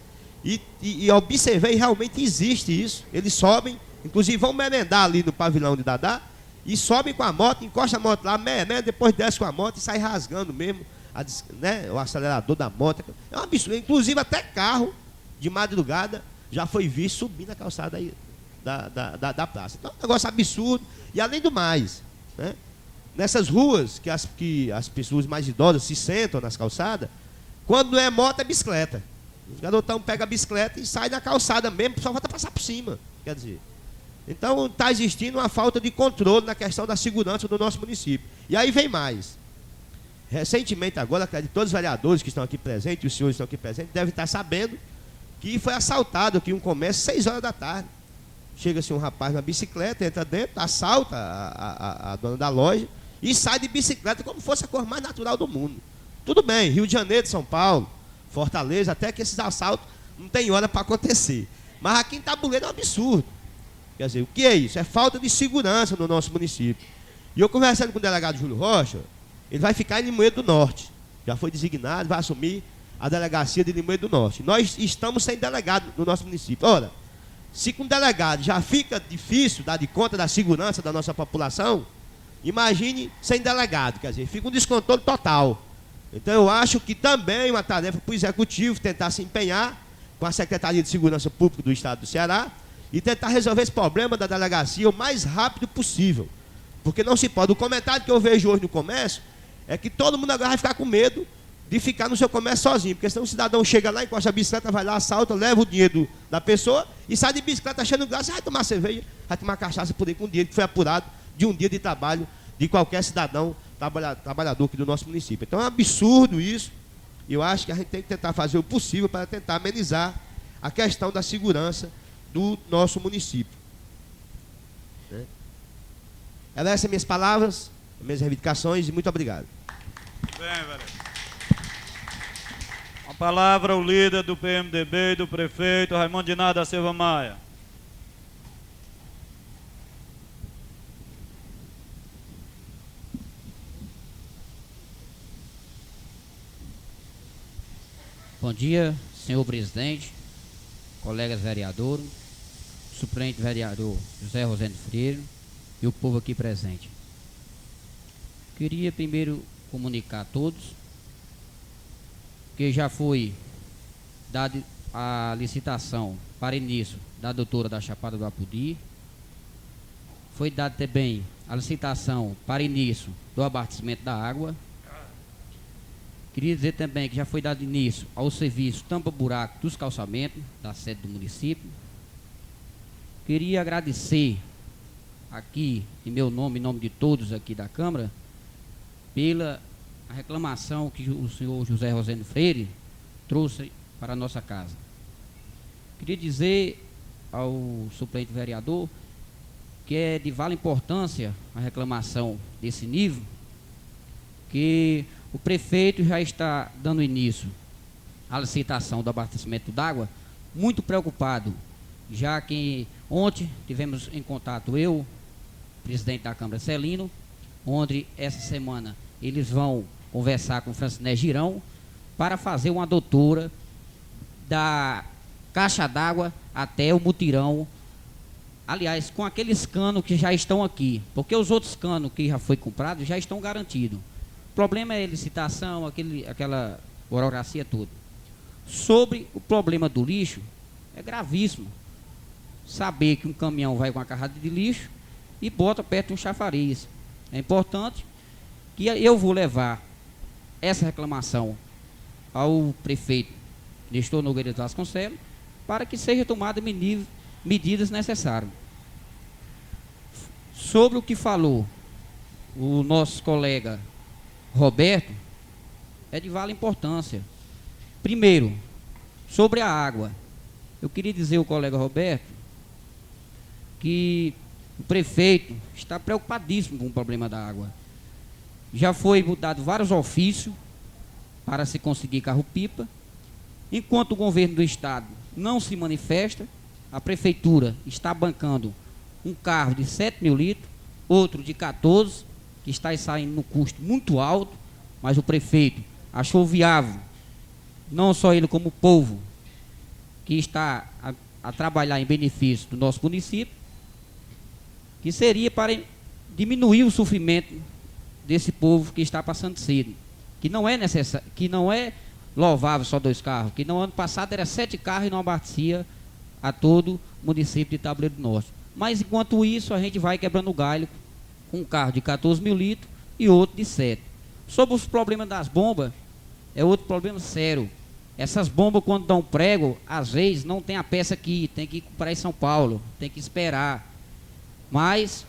e observei, realmente existe isso. Eles sobem, inclusive vão merendar ali no pavilhão de Dadá, e sobem com a moto, encosta a moto lá, merenda, depois desce com a moto e sai rasgando mesmo, né, o acelerador da moto. É um absurdo. Inclusive até carro de madrugada já foi visto subindo a calçada aí da praça. Então é um negócio absurdo. E além do mais, né, nessas ruas que as pessoas mais idosas se sentam nas calçadas, quando não é moto é bicicleta. Os garotão pegam a bicicleta e sai da calçada mesmo, só falta passar por cima. Quer dizer, então está existindo uma falta de controle na questão da segurança do nosso município. E aí vem mais. Recentemente agora, acredito, todos os vereadores que estão aqui presentes, os senhores que estão aqui presentes, devem estar sabendo que foi assaltado aqui um comércio 6 horas da tarde. Chega-se um rapaz na bicicleta, entra dentro, assalta a dona da loja e sai de bicicleta como fosse a cor mais natural do mundo. Tudo bem, Rio de Janeiro, São Paulo, Fortaleza, até que esses assaltos não tem hora para acontecer. Mas aqui em Tabuleiro é um absurdo. Quer dizer, o que é isso? É falta de segurança no nosso município. E eu conversando com o delegado Júlio Rocha, ele vai ficar em Limoeiro do Norte. Já foi designado, vai assumir a delegacia de Limoeiro do Norte. Nós estamos sem delegado no nosso município. Ora, se com delegado já fica difícil dar de conta da segurança da nossa população, imagine sem delegado, quer dizer, fica um descontrole total. Então eu acho que também é uma tarefa para o Executivo tentar se empenhar com a Secretaria de Segurança Pública do Estado do Ceará e tentar resolver esse problema da delegacia o mais rápido possível. Porque não se pode. O comentário que eu vejo hoje no comércio é que todo mundo agora vai ficar com medo de ficar no seu comércio sozinho, porque senão o cidadão chega lá, encosta a bicicleta, vai lá, assalta, leva o dinheiro da pessoa e sai de bicicleta achando graça, vai tomar cerveja, vai tomar cachaça por aí com o dinheiro que foi apurado de um dia de trabalho de qualquer cidadão trabalhador aqui do nosso município. Então é um absurdo isso, e eu acho que a gente tem que tentar fazer o possível para tentar amenizar a questão da segurança do nosso município. Essas são minhas palavras, minhas reivindicações, e muito obrigado. Bem, vereador. A palavra o líder do PMDB e do prefeito, Raimundo Diná da Silva Maia. Bom dia, senhor presidente, colegas vereadores, suplente vereador José Rosendo Freire e o povo aqui presente. Queria primeiro comunicar a todos que já foi dada a licitação para início da doutora da Chapada do Apodi. Foi dada também a licitação para início do abastecimento da água. Queria dizer também que já foi dado início ao serviço tampa-buraco dos calçamentos da sede do município. Queria agradecer aqui, em meu nome, em nome de todos aqui da Câmara, pela reclamação que o senhor José Rosendo Freire trouxe para a nossa casa. Queria dizer ao suplente vereador que é de vale importância a reclamação desse nível, que o prefeito já está dando início à licitação do abastecimento d'água, muito preocupado, já que ontem tivemos em contato eu, presidente da Câmara Celino, onde essa semana eles vão conversar com o Franciné Girão para fazer uma adutora da caixa d'água até o mutirão, aliás, com aqueles canos que já estão aqui, porque os outros canos que já foi comprado já estão garantidos. O problema é a licitação, aquela burocracia toda. Sobre o problema do lixo, é gravíssimo saber que um caminhão vai com uma carrada de lixo e bota perto de um chafariz. É importante que eu vou levar essa reclamação ao prefeito Nestor Nogueira de Vasconcelos para que seja tomada medidas necessárias. Sobre o que falou o nosso colega Roberto, é de vale importância. Primeiro, sobre a água, eu queria dizer ao colega Roberto que o prefeito está preocupadíssimo com o problema da água. Já foi mudado vários ofícios para se conseguir carro-pipa. Enquanto o governo do estado não se manifesta, a prefeitura está bancando um carro de 7 mil litros, outro de 14, que está saindo no custo muito alto, mas o prefeito achou viável, não só ele como o povo, que está a trabalhar em benefício do nosso município, que seria para diminuir o sofrimento desse povo que está passando sede, que não é necessário, que não é louvável só 2 carros, que no ano passado era 7 carros e não abastecia a todo o município de Tabuleiro do Norte. Mas enquanto isso a gente vai quebrando o galho com um carro de 14 mil litros e outro de 7. Sobre os problemas das bombas, é outro problema sério. Essas bombas, quando dão prego, às vezes não tem a peça aqui, tem que ir comprar em São Paulo, tem que esperar. Mas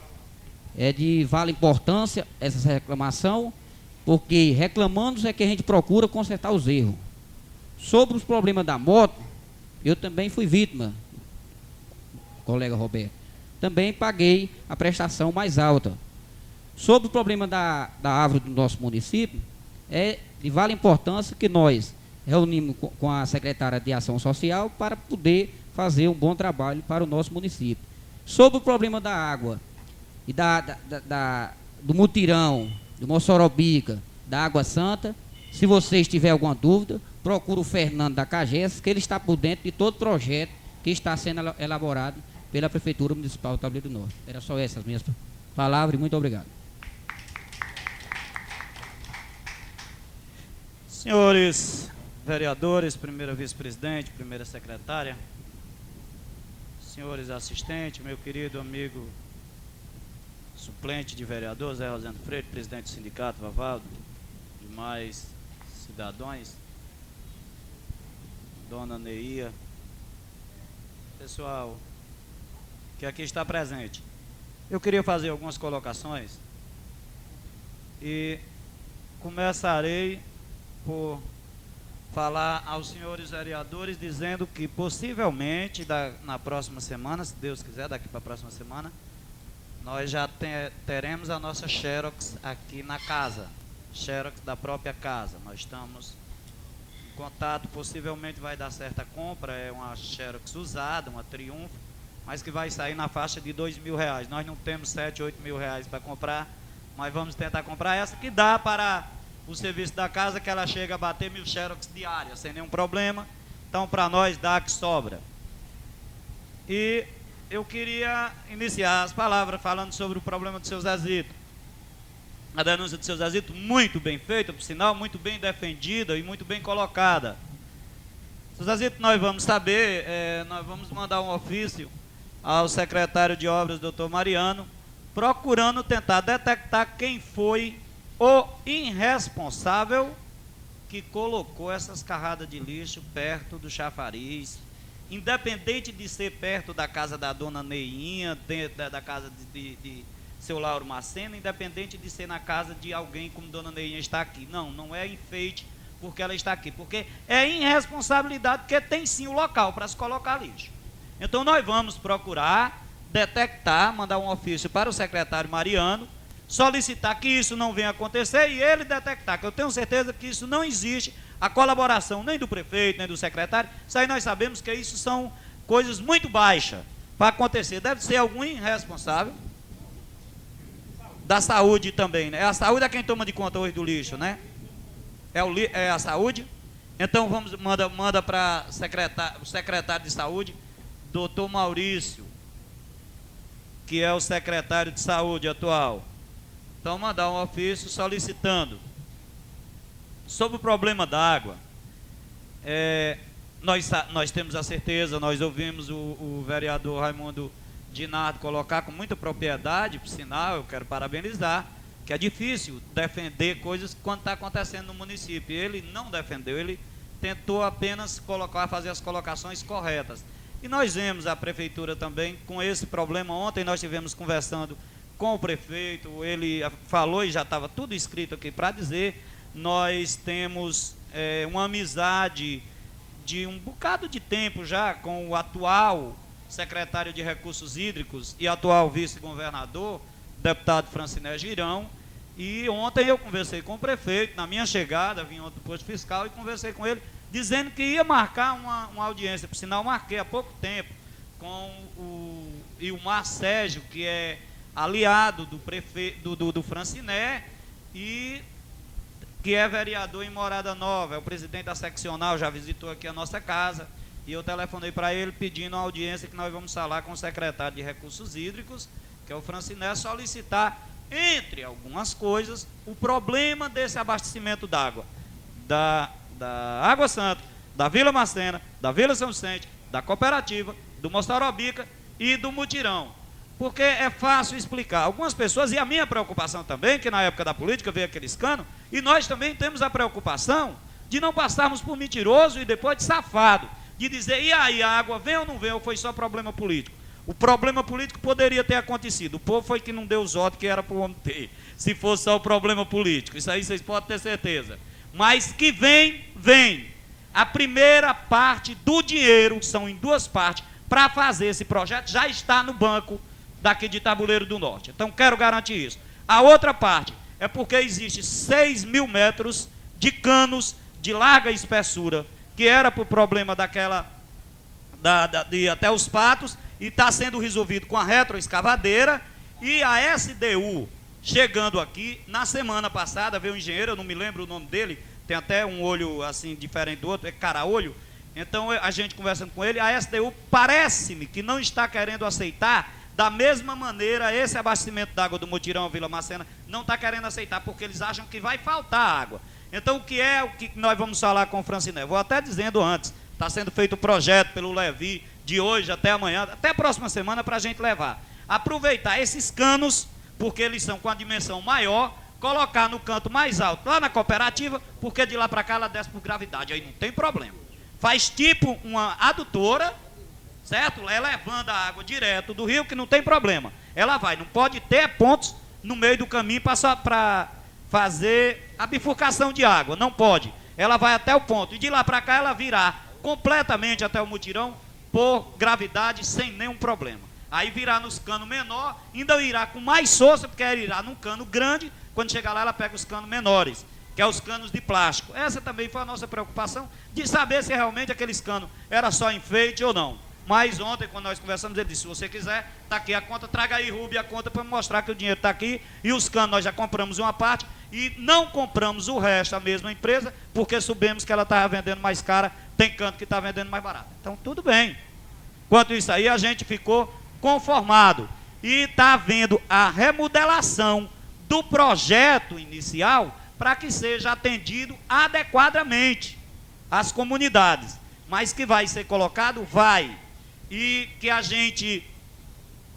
é de vale importância essa reclamação, porque reclamando é que a gente procura consertar os erros. Sobre os problemas da moto, eu também fui vítima, colega Roberto. Também paguei a prestação mais alta. Sobre o problema da árvore do nosso município, é de vale importância que nós reunimos com a secretária de Ação Social para poder fazer um bom trabalho para o nosso município. Sobre o problema da água e do mutirão, do Moçorobica, da Água Santa, se vocês tiverem alguma dúvida, procura o Fernando da Cages, que ele está por dentro de todo projeto que está sendo elaborado pela Prefeitura Municipal do Tabuleiro do Norte. Era só essas minhas palavras e muito obrigado. Senhores vereadores, primeira vice-presidente, primeira secretária, senhores assistentes, meu querido amigo suplente de vereador, Zé Rosendo Freire, presidente do sindicato, Vavaldo, demais cidadãos, dona Neia, pessoal que aqui está presente. Eu queria fazer algumas colocações e começarei por falar aos senhores vereadores dizendo que possivelmente na próxima semana, se Deus quiser, daqui para a próxima semana, nós já teremos a nossa Xerox aqui na casa, Xerox da própria casa. Nós estamos em contato, possivelmente vai dar certa compra, é uma Xerox usada, uma Triunfo, mas que vai sair na faixa de R$2.000. Nós não temos 7, 8 mil reais para comprar, mas vamos tentar comprar essa que dá para o serviço da casa, que ela chega a bater 1.000 Xerox diárias, sem nenhum problema. Então, para nós, dá que sobra. E eu queria iniciar as palavras falando sobre o problema do seu Zezito. A denúncia do seu Zezito, muito bem feita, por sinal, muito bem defendida e muito bem colocada. Seu Zezito, nós vamos saber, nós vamos mandar um ofício ao secretário de Obras, doutor Mariano, procurando tentar detectar quem foi o irresponsável que colocou essas carradas de lixo perto do chafariz, independente de ser perto da casa da dona Neinha, da casa de seu Lauro Macena, independente de ser na casa de alguém como dona Neinha está aqui. Não, não é enfeite porque ela está aqui, porque é irresponsabilidade, porque tem sim o local para se colocar lixo. Então nós vamos procurar detectar, mandar um ofício para o secretário Mariano, solicitar que isso não venha acontecer e ele detectar, que eu tenho certeza que isso não existe, a colaboração nem do prefeito, nem do secretário. Isso aí nós sabemos que isso são coisas muito baixas para acontecer. Deve ser algum irresponsável da saúde também, né? A saúde é quem toma de conta hoje do lixo, né? É a saúde. Então manda para o secretário de saúde, doutor Maurício, que é o secretário de saúde atual. Então mandar um ofício solicitando. Sobre o problema da água, nós temos a certeza, nós ouvimos o vereador Raimundo Dinardo colocar com muita propriedade, por sinal, eu quero parabenizar, que é difícil defender coisas quando está acontecendo no município. Ele não defendeu, ele tentou apenas fazer as colocações corretas. E nós vemos a prefeitura também com esse problema. Ontem nós estivemos conversando com o prefeito, ele falou e já estava tudo escrito aqui para dizer, nós temos uma amizade de um bocado de tempo já com o atual secretário de Recursos Hídricos e atual vice-governador, deputado Franciné Girão, e ontem eu conversei com o prefeito, na minha chegada, vim ontem do posto fiscal e conversei com ele, dizendo que ia marcar uma audiência, por sinal marquei há pouco tempo, com o Ilmar Sérgio, que é aliado do prefeito, do Franciné, e que é vereador em Morada Nova, é o presidente da seccional, já visitou aqui a nossa casa, e eu telefonei para ele pedindo uma audiência que nós vamos falar com o secretário de Recursos Hídricos, que é o Franciné, solicitar, entre algumas coisas, o problema desse abastecimento d'água, da Água Santa, da Vila Macena, da Vila São Vicente, da Cooperativa, do Mostorobica e do Mutirão. Porque é fácil explicar. Algumas pessoas, e a minha preocupação também, que na época da política veio aquele escândalo, e nós também temos a preocupação de não passarmos por mentiroso e depois de safado, de dizer, e aí, a água vem ou não vem, ou foi só problema político? O problema político poderia ter acontecido, o povo foi que não deu os votos que era para o homem ter, se fosse só o problema político, isso aí vocês podem ter certeza. Mas que vem. A primeira parte do dinheiro, são em duas partes, para fazer esse projeto, já está no banco daqui de Tabuleiro do Norte. Então, quero garantir isso. A outra parte é porque existe 6.000 metros de canos de larga espessura, que era para o problema de até os patos, e está sendo resolvido com a retroescavadeira, e a SDU, chegando aqui, na semana passada, veio um engenheiro, eu não me lembro o nome dele, tem até um olho assim diferente do outro, é cara-olho. Então a gente conversando com ele, a SDU parece-me que não está querendo aceitar da mesma maneira esse abastecimento d'água do Mutirão, Vila Macena, não está querendo aceitar, porque eles acham que vai faltar água. Então o que nós vamos falar com o Franciné? Vou até dizendo antes, está sendo feito o projeto pelo Levi, de hoje até amanhã, até a próxima semana, para a gente levar. Aproveitar esses canos, porque eles são com a dimensão maior, colocar no canto mais alto, lá na cooperativa, porque de lá para cá ela desce por gravidade, aí não tem problema. Faz tipo uma adutora, certo? Ela levando a água direto do rio, que não tem problema. Ela vai, não pode ter pontos no meio do caminho para fazer a bifurcação de água, não pode. Ela vai até o ponto, e de lá para cá ela virá completamente até o mutirão por gravidade, sem nenhum problema. Aí virá nos canos menor, ainda irá com mais força, porque ela irá num cano grande, quando chegar lá ela pega os canos menores, que é os canos de plástico. Essa também foi a nossa preocupação, de saber se realmente aqueles canos era só enfeite ou não. Mas ontem, quando nós conversamos, ele disse, se você quiser, está aqui a conta, traga aí, Rubio, a conta para mostrar que o dinheiro está aqui, e os canos nós já compramos uma parte, e não compramos o resto, a mesma empresa, porque soubemos que ela estava vendendo mais cara, tem canto que está vendendo mais barato. Então, tudo bem. Quanto isso aí, a gente ficou conformado, e está havendo a remodelação do projeto inicial, para que seja atendido adequadamente às comunidades, mas que vai ser colocado, vai. E que a gente,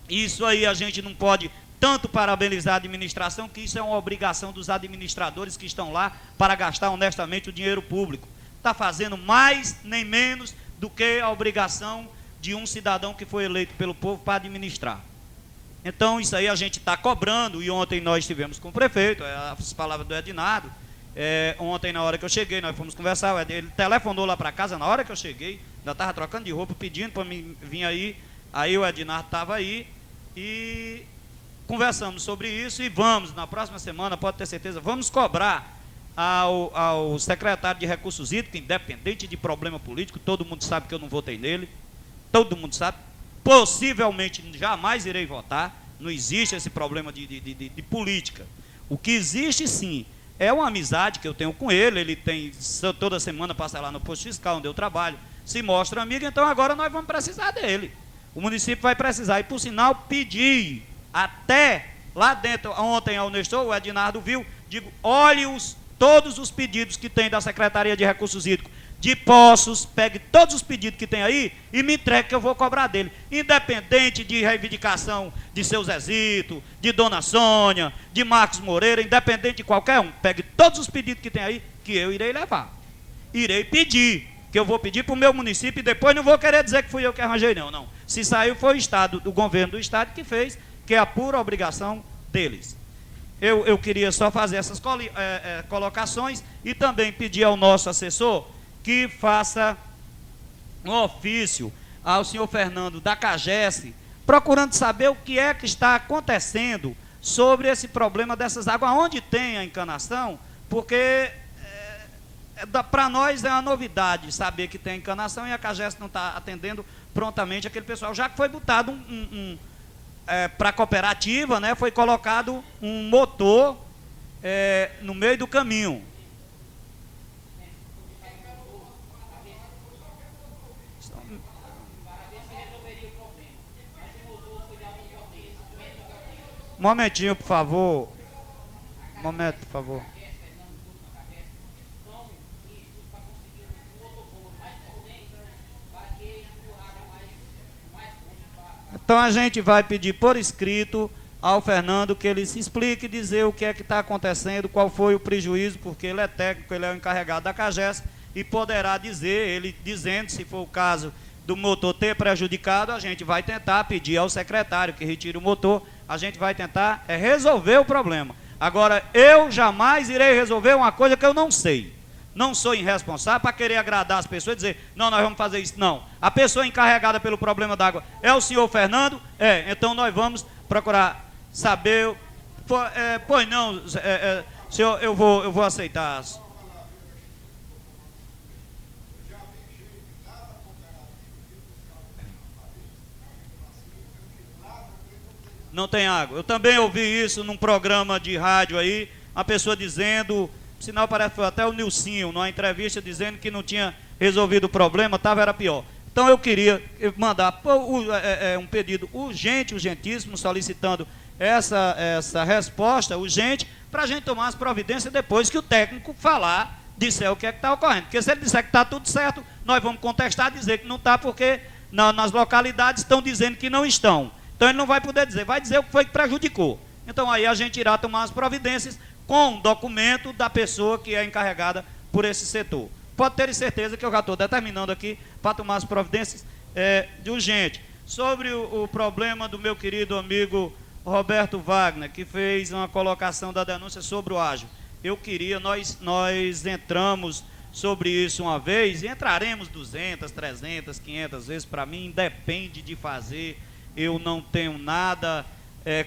isso aí a gente não pode tanto parabenizar a administração, que isso é uma obrigação dos administradores que estão lá para gastar honestamente o dinheiro público. Está fazendo mais nem menos do que a obrigação de um cidadão que foi eleito pelo povo para administrar. Então isso aí a gente está cobrando, e ontem nós estivemos com o prefeito, as palavras do Ednardo, ontem na hora que eu cheguei, nós fomos conversar, ele telefonou lá para casa na hora que eu cheguei, ainda estava trocando de roupa, pedindo para mim vir aí o Ednardo estava aí, e conversamos sobre isso, e vamos, na próxima semana, pode ter certeza, vamos cobrar ao secretário de Recursos Hídricos, independente de problema político, todo mundo sabe que eu não votei nele, todo mundo sabe, possivelmente jamais irei votar, não existe esse problema de política. O que existe sim é uma amizade que eu tenho com ele, ele tem, toda semana passa lá no posto fiscal onde eu trabalho, se mostra amigo, então agora nós vamos precisar dele. O município vai precisar, e por sinal pedi até lá dentro, ontem ao Nestor, o Ednardo viu, digo, olhe todos os pedidos que tem da Secretaria de Recursos Hídricos, de Poços, pegue todos os pedidos que tem aí e me entregue que eu vou cobrar dele. Independente de reivindicação de seu Zezito, de Dona Sônia, de Marcos Moreira, independente de qualquer um, pegue todos os pedidos que tem aí que eu irei levar. Irei pedir, que eu vou pedir para o meu município e depois não vou querer dizer que fui eu que arranjei não. Se saiu foi o Estado, o governo do Estado que fez, que é a pura obrigação deles. Eu queria só fazer essas colocações e também pedir ao nosso assessor que faça um ofício ao senhor Fernando da CAGES, procurando saber o que é que está acontecendo sobre esse problema dessas águas, onde tem a encanação, porque para nós é uma novidade saber que tem encanação e a CAGES não está atendendo prontamente aquele pessoal, já que foi botado para a cooperativa, né, foi colocado um motor no meio do caminho. Um momentinho, por favor. Um momento, por favor. Então a gente vai pedir por escrito ao Fernando que ele se explique, dizer o que é que está acontecendo, qual foi o prejuízo, porque ele é técnico, ele é o encarregado da CAGES e poderá dizer, ele dizendo, se for o caso do motor ter prejudicado, a gente vai tentar pedir ao secretário que retire o motor, a gente vai tentar resolver o problema. Agora, eu jamais irei resolver uma coisa que eu não sei. Não sou irresponsável para querer agradar as pessoas e dizer, não, nós vamos fazer isso. Não. A pessoa encarregada pelo problema da água é o senhor Fernando? Então nós vamos procurar saber. Pois não, senhor, eu vou aceitar. Não tem água. Eu também ouvi isso num programa de rádio aí, uma pessoa dizendo, sinal parece que foi até o Nilcinho, numa entrevista dizendo que não tinha resolvido o problema, era pior. Então eu queria mandar um pedido urgentíssimo, solicitando essa resposta urgente, para a gente tomar as providências depois que o técnico falar, disser o que é que está ocorrendo. Porque se ele disser que está tudo certo, nós vamos contestar, dizer que não está, porque nas localidades estão dizendo que não estão. Então ele não vai poder dizer, vai dizer o que foi que prejudicou. Então aí a gente irá tomar as providências com um documento da pessoa que é encarregada por esse setor. Pode ter certeza que eu já estou determinando aqui para tomar as providências de urgente. Sobre o problema do meu querido amigo Roberto Wagner, que fez uma colocação da denúncia sobre o ágio. Eu queria, nós entramos sobre isso uma vez, e entraremos 200, 300, 500 vezes, para mim depende de fazer, eu não tenho nada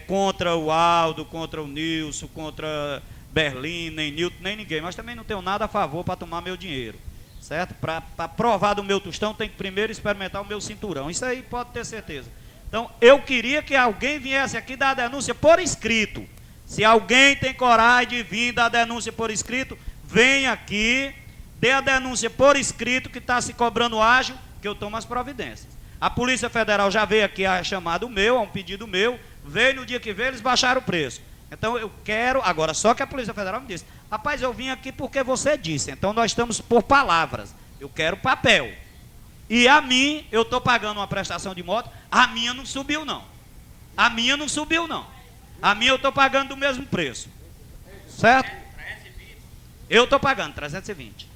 contra o Aldo, contra o Nilson, contra Berlim, nem Nilton, nem ninguém, mas também não tenho nada a favor para tomar meu dinheiro, certo? Para provar do meu tostão, tem que primeiro experimentar o meu cinturão, isso aí pode ter certeza. Então, eu queria que alguém viesse aqui dar a denúncia por escrito. Se alguém tem coragem de vir dar a denúncia por escrito, vem aqui, dê a denúncia por escrito que está se cobrando ágio, que eu tomo as providências. A Polícia Federal já veio aqui a chamado meu, a um pedido meu, veio no dia que veio, eles baixaram o preço. Então eu quero, agora só que a Polícia Federal me disse, rapaz, eu vim aqui porque você disse, então nós estamos por palavras, eu quero papel. E a mim, eu estou pagando uma prestação de moto, a minha não subiu não. A minha não subiu não. A minha eu estou pagando do mesmo preço. Certo? Eu estou pagando 320.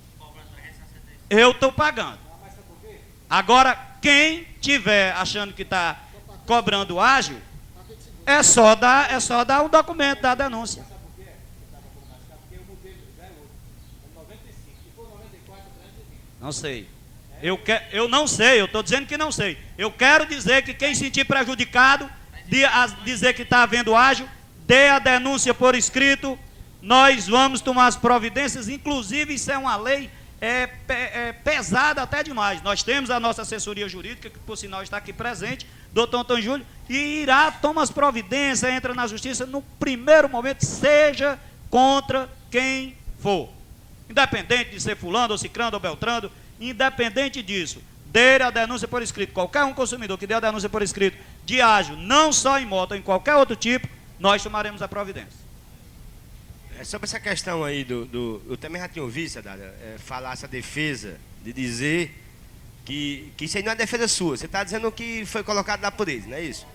Eu estou pagando. Agora, quem tiver achando que está cobrando ágio, é só dar o documento da denúncia. Não sei. Eu não sei, eu estou dizendo que não sei. Eu quero dizer que quem sentir prejudicado, dizer que está havendo ágio, dê a denúncia por escrito, nós vamos tomar as providências, inclusive isso é uma lei pesada até demais. Nós temos a nossa assessoria jurídica, que por sinal está aqui presente, doutor Antônio Júlio, e irá tomar as providências, entra na justiça no primeiro momento, seja contra quem for. Independente de ser fulano, ou cicrano, ou beltrano, independente disso, dê a denúncia por escrito. Qualquer um consumidor que dê a denúncia por escrito de ágio, não só em moto, em qualquer outro tipo, nós tomaremos a providência. Sobre essa questão aí eu também já tinha ouvido, Cidadã, falar essa defesa, de dizer que isso aí não é defesa sua. Você está dizendo que foi colocado lá por eles, não é isso?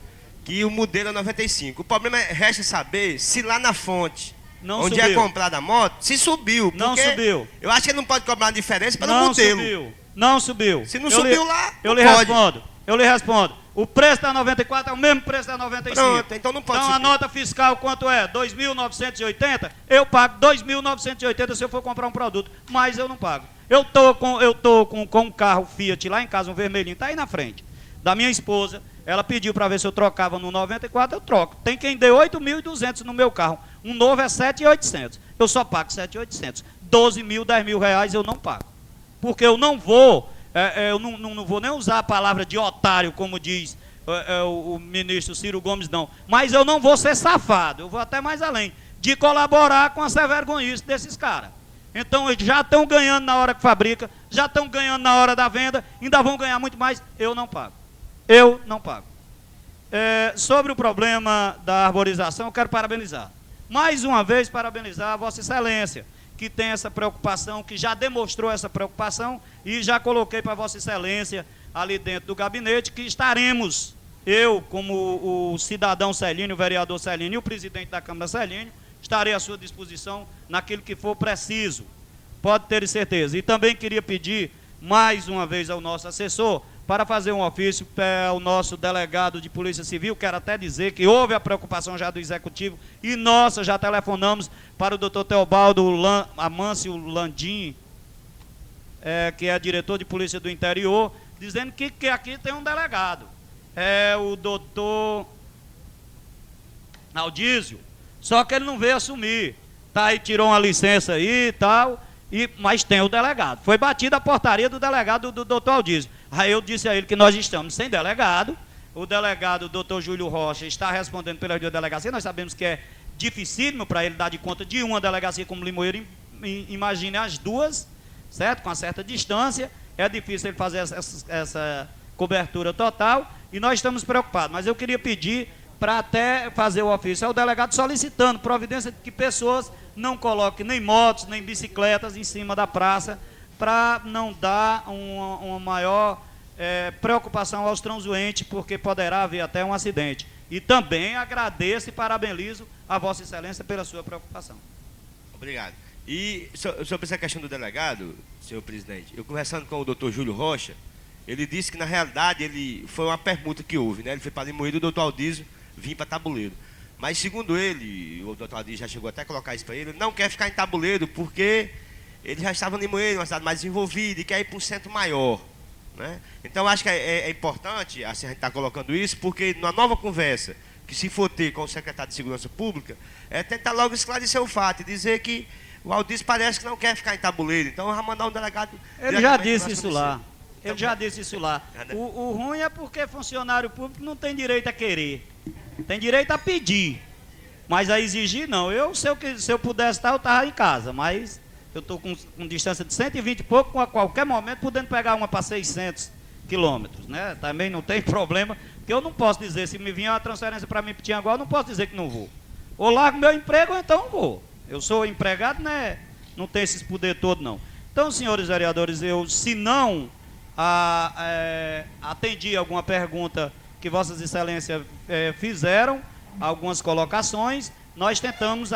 Que o modelo é 95. O problema resta saber se lá na fonte, não onde subiu. é comprada a moto, se subiu. Não subiu. Eu acho que ele não pode cobrar uma diferença pelo Não modelo. subiu. Não subiu. Se não subiu lá, eu não lhe pode. Eu lhe respondo. O preço da 94 é o mesmo preço da 95. Pronto, então não pode Então a subir. nota fiscal quanto é? 2.980? Eu pago 2.980 se eu for comprar um produto, mas eu não pago. Eu tô com um carro Fiat lá em casa, um vermelhinho, tá aí na frente, da minha esposa. Ela pediu para ver se eu trocava no 94, eu troco. Tem quem dê 8.200 no meu carro. Um novo é 7.800. Eu só pago 7.800. 12 mil, 10 mil reais eu não pago. Porque eu não vou... eu não vou nem usar a palavra de otário, como diz o ministro Ciro Gomes, não. Mas eu não vou ser safado, eu vou até mais além, de colaborar com a vergonhice desses caras. Então, eles já estão ganhando na hora que fabrica, já estão ganhando na hora da venda, ainda vão ganhar muito mais, eu não pago. Eu não pago. Sobre o problema da arborização, eu quero parabenizar. Mais uma vez, parabenizar a Vossa Excelência, que tem essa preocupação, que já demonstrou essa preocupação, e já coloquei para Vossa Excelência, ali dentro do gabinete, que estaremos, eu, como o cidadão Celínio, o vereador Celínio e o presidente da Câmara Celínio, estarei à sua disposição naquilo que for preciso, pode ter certeza. E também queria pedir, mais uma vez, ao nosso assessor, para fazer um ofício ao nosso delegado de Polícia Civil. Quero até dizer que houve a preocupação já do Executivo, e nossa, já telefonamos para o doutor Teobaldo Amâncio Landim, que é diretor de Polícia do Interior, dizendo que aqui tem um delegado. É o doutor Aldísio, só que ele não veio assumir. Tá aí, tirou uma licença aí e tal, mas tem o delegado. Foi batida a portaria do delegado do doutor Aldísio. Aí eu disse a ele que nós estamos sem delegado. O delegado, o doutor Júlio Rocha, está respondendo pela delegacia. Nós sabemos que é dificílimo para ele dar de conta de uma delegacia como Limoeiro. Imagine as duas, certo? Com uma certa distância. É difícil ele fazer essa cobertura total. E nós estamos preocupados. Mas eu queria pedir para até fazer o ofício ao delegado solicitando providência de que pessoas não coloquem nem motos, nem bicicletas em cima da praça, para não dar uma maior preocupação aos transuentes, porque poderá haver até um acidente. E também agradeço e parabenizo a Vossa Excelência pela sua preocupação. Obrigado. E sobre essa questão do delegado, senhor presidente, eu conversando com o doutor Júlio Rocha, ele disse que na realidade foi uma permuta que houve, né? Ele foi para Limoeiro e o doutor Aldísio vinha para Tabuleiro. Mas segundo ele, o doutor Aldísio já chegou até a colocar isso para ele não quer ficar em Tabuleiro porque ele já estava em Limoeiro, uma cidade mais desenvolvida, e quer ir para um centro maior. Né? Então acho que é importante assim, a gente estar colocando isso, porque numa nova conversa, que se for ter com o secretário de Segurança Pública, é tentar logo esclarecer o fato e dizer que o Aldísio parece que não quer ficar em Tabuleiro, então eu vou mandar um delegado. Ele já disse isso lá. Ele já disse isso lá. O ruim é porque funcionário público não tem direito a querer. Tem direito a pedir. Mas a exigir, não. Se eu pudesse estar, eu estava em casa. Mas eu estou com distância de 120 e pouco, a qualquer momento, podendo pegar uma para 600 quilômetros. Né? Também não tem problema. Porque eu não posso dizer, se me vier uma transferência para mim para Tianguá, eu não posso dizer que não vou. Ou largo meu emprego, ou então vou. Eu sou empregado, né? Não tenho esses poder todo, não. Então, senhores vereadores, se não atendi alguma pergunta que Vossas Excelências fizeram, algumas colocações, nós tentamos,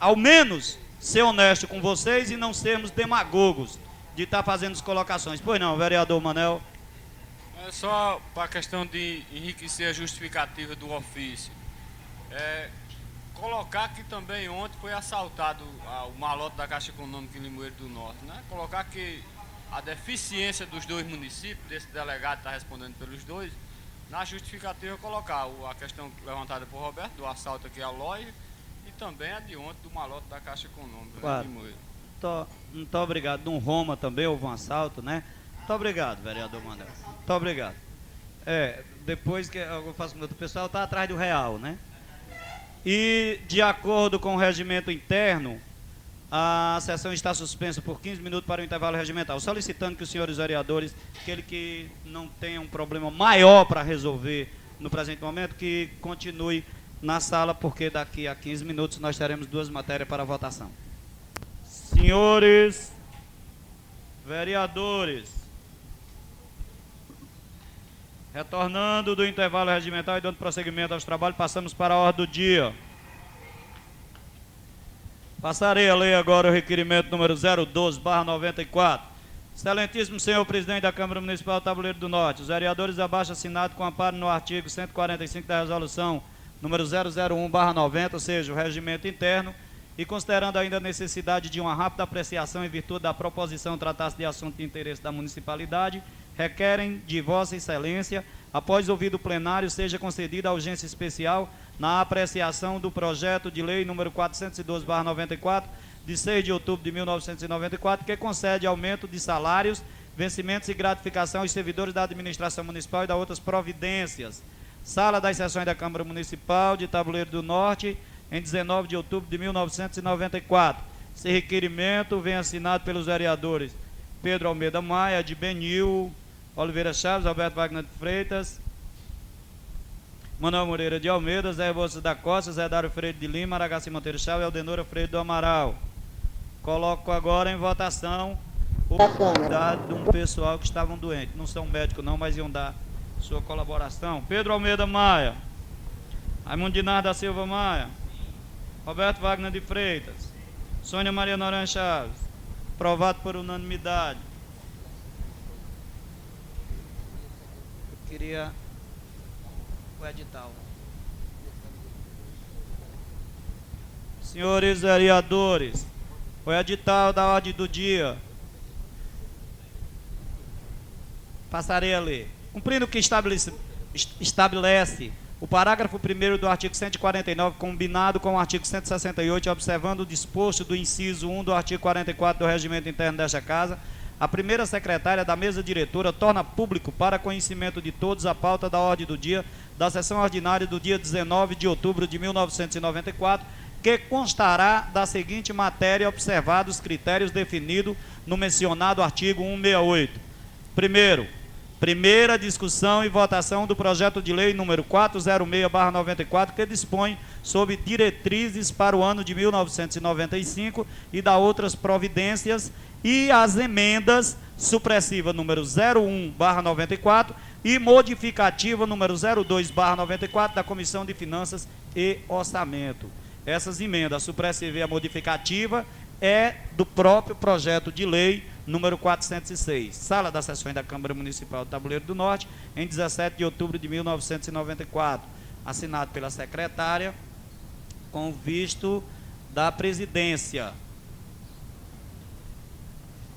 ao menos, ser honesto com vocês e não sermos demagogos de estar fazendo as colocações. Pois não, vereador Manel? É só para a questão de enriquecer a justificativa do ofício. Colocar que também ontem foi assaltado o malote da Caixa Econômica em Limoeiro do Norte. Né? Colocar que a deficiência dos dois municípios, desse delegado está respondendo pelos dois, na justificativa colocar a questão levantada por Roberto, do assalto aqui à loja, e também a de ontem do malote da Caixa Econômica, claro. Em Limoeiro. Muito obrigado. Num Roma também houve um assalto, né? Muito obrigado, vereador Manel. Muito obrigado. Depois que eu faço com o pessoal, está atrás do real, né? E, de acordo com o regimento interno, a sessão está suspensa por 15 minutos para o intervalo regimental, solicitando que os senhores vereadores, aquele que não tenha um problema maior para resolver no presente momento, que continue na sala, porque daqui a 15 minutos nós teremos duas matérias para votação. Senhores vereadores, retornando do intervalo regimental e dando prosseguimento aos trabalhos, passamos para a ordem do dia. Passarei a ler agora o requerimento número 012/94. Excelentíssimo senhor presidente da Câmara Municipal do Tabuleiro do Norte, os vereadores abaixo assinado com amparo no artigo 145 da resolução número 001/90, ou seja, o regimento interno, e considerando ainda a necessidade de uma rápida apreciação em virtude da proposição tratar-se de assunto de interesse da municipalidade, requerem de Vossa Excelência, após ouvido o plenário, seja concedida a urgência especial na apreciação do projeto de lei número 412/94, de 6 de outubro de 1994, que concede aumento de salários, vencimentos e gratificação aos servidores da administração municipal e da outras providências. Sala das Sessões da Câmara Municipal de Tabuleiro do Norte, em 19 de outubro de 1994. Esse requerimento vem assinado pelos vereadores Pedro Almeida Maia, de Benil, Oliveira Chaves, Alberto Wagner de Freitas, Manuel Moreira de Almeida, Zé Rebouças da Costa, Zé Dário Freire de Lima, Aragaci Monteiro Chaves e Aldenora Freire do Amaral. Coloco agora em votação o dado de um pessoal que estavam doentes. Não são médicos não, mas iam dar sua colaboração. Pedro Almeida Maia, Raimundo Dinar da Silva Maia, Roberto Wagner de Freitas, Sônia Maria Noronha Chaves. Aprovado por unanimidade. Eu queria o edital. Senhores vereadores, o edital da ordem do dia. Passarei a ler. Cumprindo o que estabelece o parágrafo 1º do artigo 149, combinado com o artigo 168, observando o disposto do inciso 1 do artigo 44 do regimento interno desta Casa, a primeira secretária da mesa diretora torna público para conhecimento de todos a pauta da ordem do dia da sessão ordinária do dia 19 de outubro de 1994, que constará da seguinte matéria, observados os critérios definidos no mencionado artigo 168. Primeira discussão e votação do projeto de lei número 406/94, que dispõe sobre diretrizes para o ano de 1995 e da outras providências, e as emendas supressiva número 01/94 e modificativa número 02/94 da Comissão de Finanças e Orçamento. essas emendas, a supressiva e a modificativa, é do próprio projeto de lei número 406. Sala das Sessões da Câmara Municipal do Tabuleiro do Norte, em 17 de outubro de 1994. Assinado pela secretária, com visto da presidência.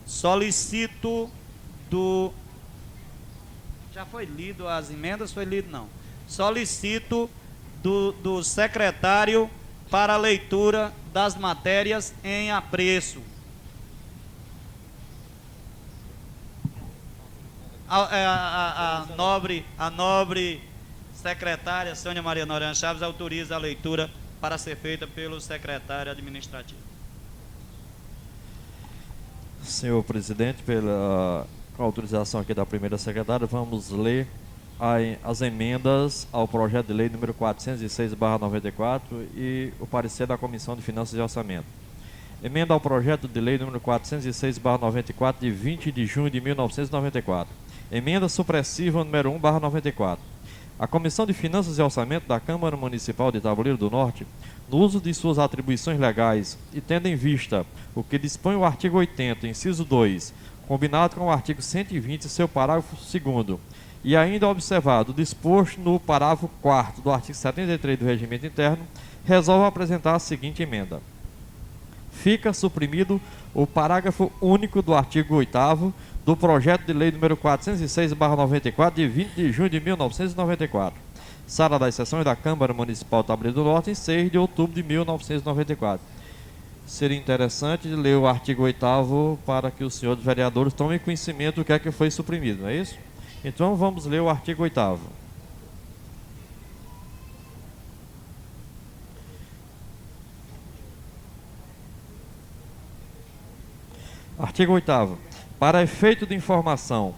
Solicito do... Já foi lido as emendas? Foi lido não. Solicito do secretário para a leitura das matérias em apreço. A nobre secretária Sônia Maria Noronha Chaves autoriza a leitura para ser feita pelo secretário administrativo. Senhor presidente, pela autorização aqui da primeira secretária, vamos ler as emendas ao projeto de lei número 406/94 e o parecer da Comissão de Finanças e Orçamento. Emenda ao projeto de lei número 406/94 de 20 de junho de 1994. Emenda supressiva número 1/94. A Comissão de Finanças e Orçamento da Câmara Municipal de Tabuleiro do Norte, no uso de suas atribuições legais e tendo em vista o que dispõe o artigo 80, inciso 2, combinado com o artigo 120, seu parágrafo 2º, e ainda observado o disposto no parágrafo 4º do artigo 73 do Regimento Interno, resolve apresentar a seguinte emenda. Fica suprimido o parágrafo único do artigo 8º do projeto de lei número 406/94 de 20 de junho de 1994. Sala das Sessões da Câmara Municipal do Tabuleiro do Norte, em 6 de outubro de 1994. Seria interessante ler o artigo 8º para que os senhores vereadores tomem conhecimento do que é que foi suprimido, não é isso? Então vamos ler o artigo 8º. Artigo 8º. Para efeito de informação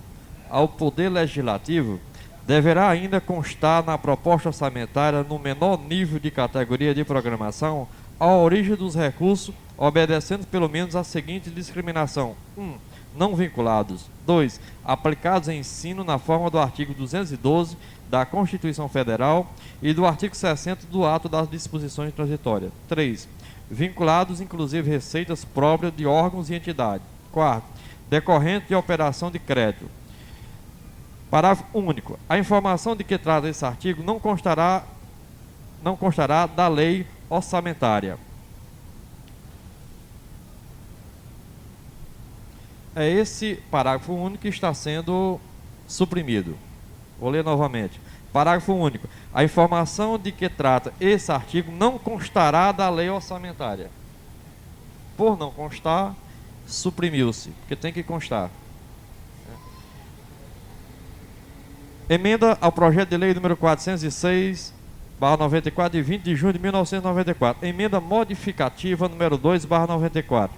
ao Poder Legislativo, deverá ainda constar na proposta orçamentária, no menor nível de categoria de programação, a origem dos recursos, obedecendo pelo menos a seguinte discriminação: 1. Não vinculados. 2. Aplicados em ensino na forma do artigo 212 da Constituição Federal e do artigo 60 do ato das disposições transitórias. 3. Vinculados, inclusive, receitas próprias de órgãos e entidades. 4. Decorrente de operação de crédito. Parágrafo único. A informação de que trata esse artigo não constará da lei orçamentária. É esse parágrafo único que está sendo suprimido. Vou ler novamente. Parágrafo único. A informação de que trata esse artigo não constará da lei orçamentária. Por não constar, suprimiu-se, porque tem que constar. Emenda ao projeto de lei número 406/94 de 20 de junho de 1994. Emenda modificativa número 2/94.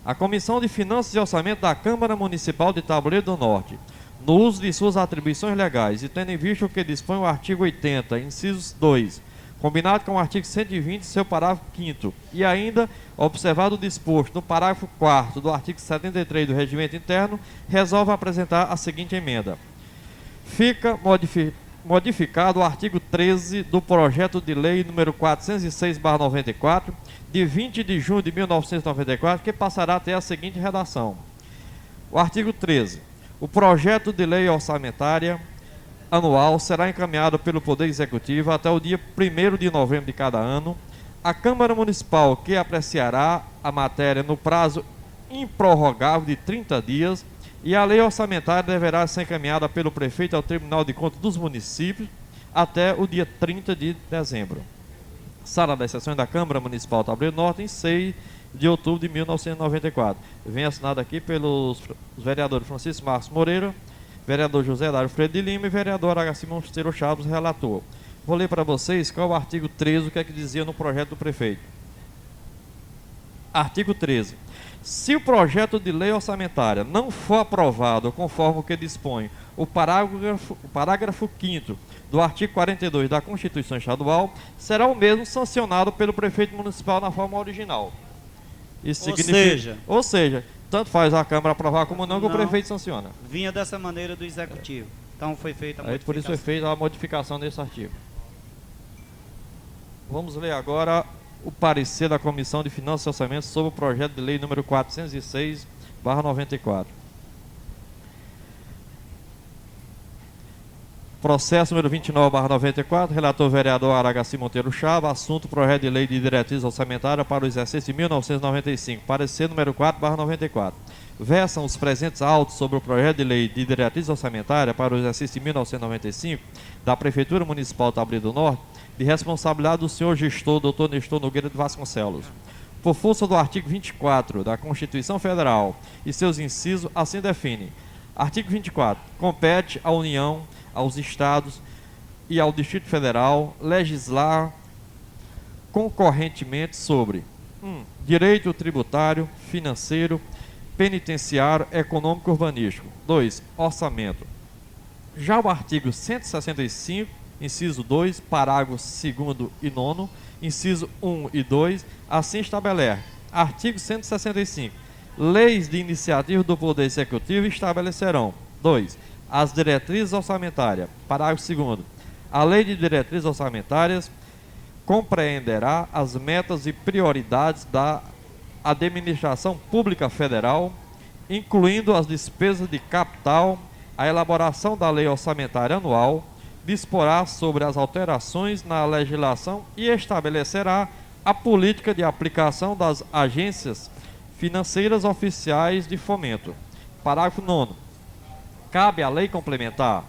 A Comissão de Finanças e Orçamento da Câmara Municipal de Tabuleiro do Norte, no uso de suas atribuições legais e tendo em vista o que dispõe o artigo 80, inciso 2, combinado com o artigo 120, seu parágrafo 5º, e ainda observado o disposto no parágrafo 4º do artigo 73 do Regimento Interno, resolve apresentar a seguinte emenda. Fica modificado o artigo 13 do projeto de lei número 406/94, de 20 de junho de 1994, que passará a ter a seguinte redação. O artigo 13. O projeto de lei orçamentária anual será encaminhado pelo Poder Executivo até o dia 1º de novembro de cada ano. A Câmara Municipal, que apreciará a matéria no prazo improrrogável de 30 dias, e a lei orçamentária deverá ser encaminhada pelo prefeito ao Tribunal de Contas dos Municípios até o dia 30 de dezembro. Sala das Sessões da Câmara Municipal do Tabuleiro do Norte, em 6 de outubro de 1994. Vem assinado aqui pelos vereadores Francisco Marcos Moreira, vereador José Dário Freire de Lima e vereador Agassiz Monteiro Chaves, relator. Vou ler para vocês qual é o artigo 13, o que é que dizia no projeto do prefeito. Artigo 13. Se o projeto de lei orçamentária não for aprovado conforme o que dispõe o parágrafo 5º do artigo 42 da Constituição Estadual, será o mesmo sancionado pelo prefeito municipal na forma original. Isso significa, ou seja, tanto faz a Câmara aprovar como não, que o prefeito sanciona. Vinha dessa maneira do Executivo. Então foi feita a modificação. Por isso foi feita a modificação desse artigo. Vamos ler agora o parecer da Comissão de Finanças e Orçamento sobre o projeto de lei número 406/94. Processo número 29/94, relator vereador Aragaci Monteiro Chava, assunto projeto de lei de diretriz orçamentária para o exercício de 1995, parecer número 4/94. Versam os presentes autos sobre o projeto de lei de diretriz orçamentária para o exercício de 1995 da Prefeitura Municipal de Taboreiro do Norte, de responsabilidade do senhor gestor, Dr. Nestor Nogueira de Vasconcelos. Por força do artigo 24 da Constituição Federal e seus incisos, assim define. Artigo 24. Compete à União, aos Estados e ao Distrito Federal legislar concorrentemente sobre direito tributário, financeiro, penitenciário, econômico e urbanístico. 2. Orçamento. Já o artigo 165, inciso 2, parágrafo 2º e 9º, inciso 1 e 2, assim estabelece. Artigo 165. Leis de iniciativa do Poder Executivo estabelecerão. 2. As diretrizes orçamentárias. Parágrafo 2º. A Lei de Diretrizes Orçamentárias compreenderá as metas e prioridades da Administração Pública Federal, incluindo as despesas de capital, a elaboração da Lei Orçamentária Anual, disporá sobre as alterações na legislação e estabelecerá a política de aplicação das agências financeiras oficiais de fomento. Parágrafo 9º. Cabe à lei complementar,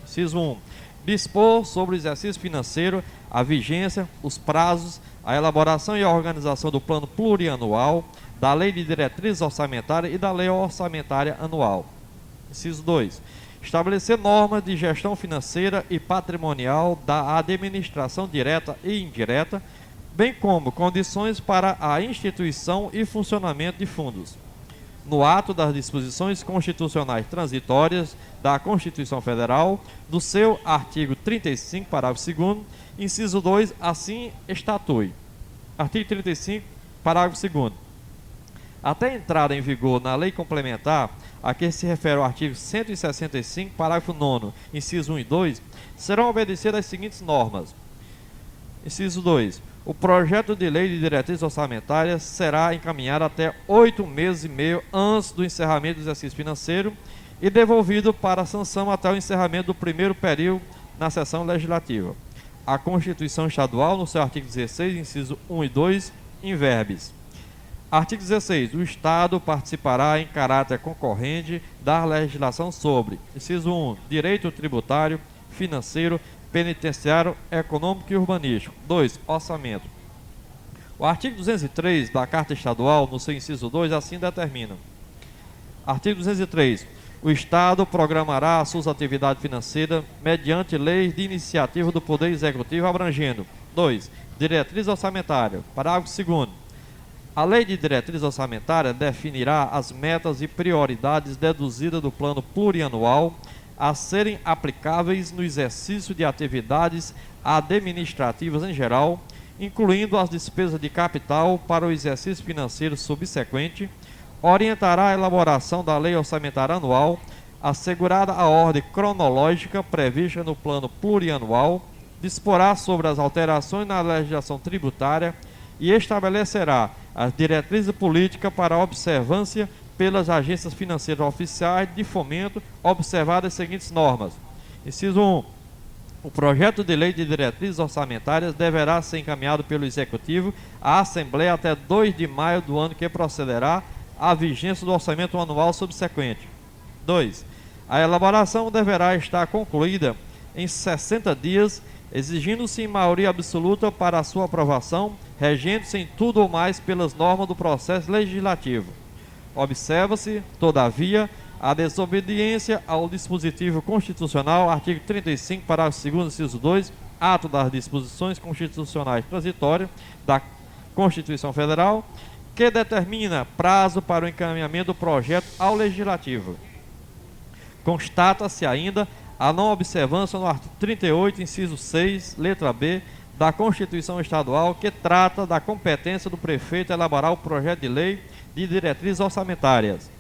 inciso 1, dispor sobre o exercício financeiro, a vigência, os prazos, a elaboração e a organização do plano plurianual, da lei de diretrizes orçamentárias e da lei orçamentária anual. Inciso 2. Estabelecer normas de gestão financeira e patrimonial da administração direta e indireta, bem como condições para a instituição e funcionamento de fundos. No ato das disposições constitucionais transitórias da Constituição Federal, do seu artigo 35, parágrafo 2º, inciso 2, assim estatui. Artigo 35, parágrafo 2º. Até a entrada em vigor na lei complementar, a que se refere o artigo 165, parágrafo 9º, inciso 1 e 2, serão obedecidas as seguintes normas. Inciso 2. O projeto de lei de diretrizes orçamentárias será encaminhado até 8 meses e meio antes do encerramento do exercício financeiro e devolvido para sanção até o encerramento do primeiro período na sessão legislativa. A Constituição Estadual, no seu artigo 16, inciso 1 e 2, in verbis. Artigo 16. O Estado participará em caráter concorrente da legislação sobre, inciso 1, direito tributário, financeiro, penitenciário, econômico e urbanístico. 2. Orçamento. O artigo 203 da Carta Estadual, no seu inciso 2, assim determina. Artigo 203. O Estado programará as suas atividades financeiras mediante leis de iniciativa do Poder Executivo abrangendo. 2. Diretriz orçamentária. Parágrafo 2º. A Lei de Diretriz Orçamentária definirá as metas e prioridades deduzidas do plano plurianual a serem aplicáveis no exercício de atividades administrativas em geral, incluindo as despesas de capital para o exercício financeiro subsequente, orientará a elaboração da lei orçamentária anual, assegurada a ordem cronológica prevista no plano plurianual, disporá sobre as alterações na legislação tributária e estabelecerá as diretrizes políticas para a observância pelas agências financeiras oficiais de fomento, observadas as seguintes normas. Inciso 1. O projeto de lei de diretrizes orçamentárias deverá ser encaminhado pelo Executivo à Assembleia até 2 de maio do ano que procederá à vigência do orçamento anual subsequente. 2. A elaboração deverá estar concluída em 60 dias, exigindo-se maioria absoluta para a sua aprovação, regendo-se em tudo ou mais pelas normas do processo legislativo. Observa-se, todavia, a desobediência ao dispositivo constitucional, artigo 35, parágrafo 2º, inciso 2, ato das disposições constitucionais transitórias da Constituição Federal, que determina prazo para o encaminhamento do projeto ao Legislativo. Constata-se ainda a não observância no artigo 38, inciso 6, letra B, da Constituição Estadual, que trata da competência do prefeito a elaborar o projeto de lei de diretrizes orçamentárias.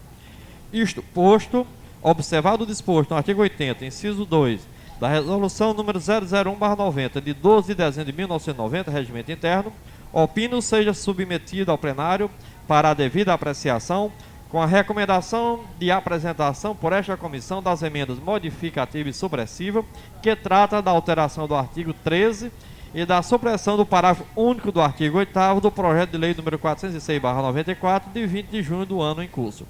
Isto posto, observado o disposto no artigo 80, inciso 2, da Resolução número 001/90, de 12 de dezembro de 1990, Regimento Interno, opino seja submetido ao plenário para a devida apreciação, com a recomendação de apresentação por esta comissão das emendas modificativa e supressiva, que trata da alteração do artigo 13 e da supressão do parágrafo único do artigo 8º do projeto de lei número 406/94, de 20 de junho do ano em curso.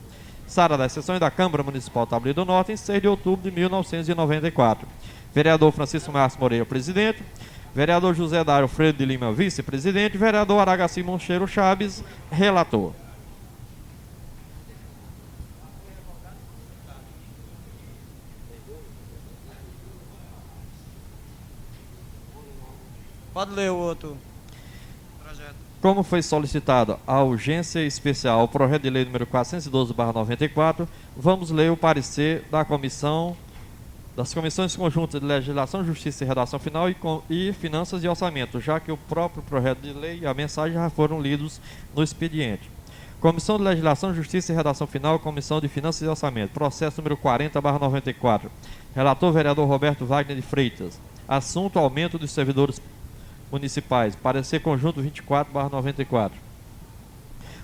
Sala das sessões da Câmara Municipal Tabuleiro do Norte, em 6 de outubro de 1994. Vereador Francisco Márcio Moreira, presidente. Vereador José Dário Freire de Lima, vice-presidente. Vereador Aragaci Monteiro Chaves, relator. Pode ler o outro projeto. Como foi solicitado a urgência especial ao projeto de lei número 412/94, vamos ler o parecer das comissões conjuntas de Legislação, Justiça e Redação Final e Finanças e Orçamento, já que o próprio projeto de lei e a mensagem já foram lidos no expediente. Comissão de Legislação, Justiça e Redação Final, Comissão de Finanças e Orçamento, processo número 40/94. Relator vereador Roberto Wagner de Freitas. Assunto: aumento dos servidores municipais. Parecer conjunto 24/94.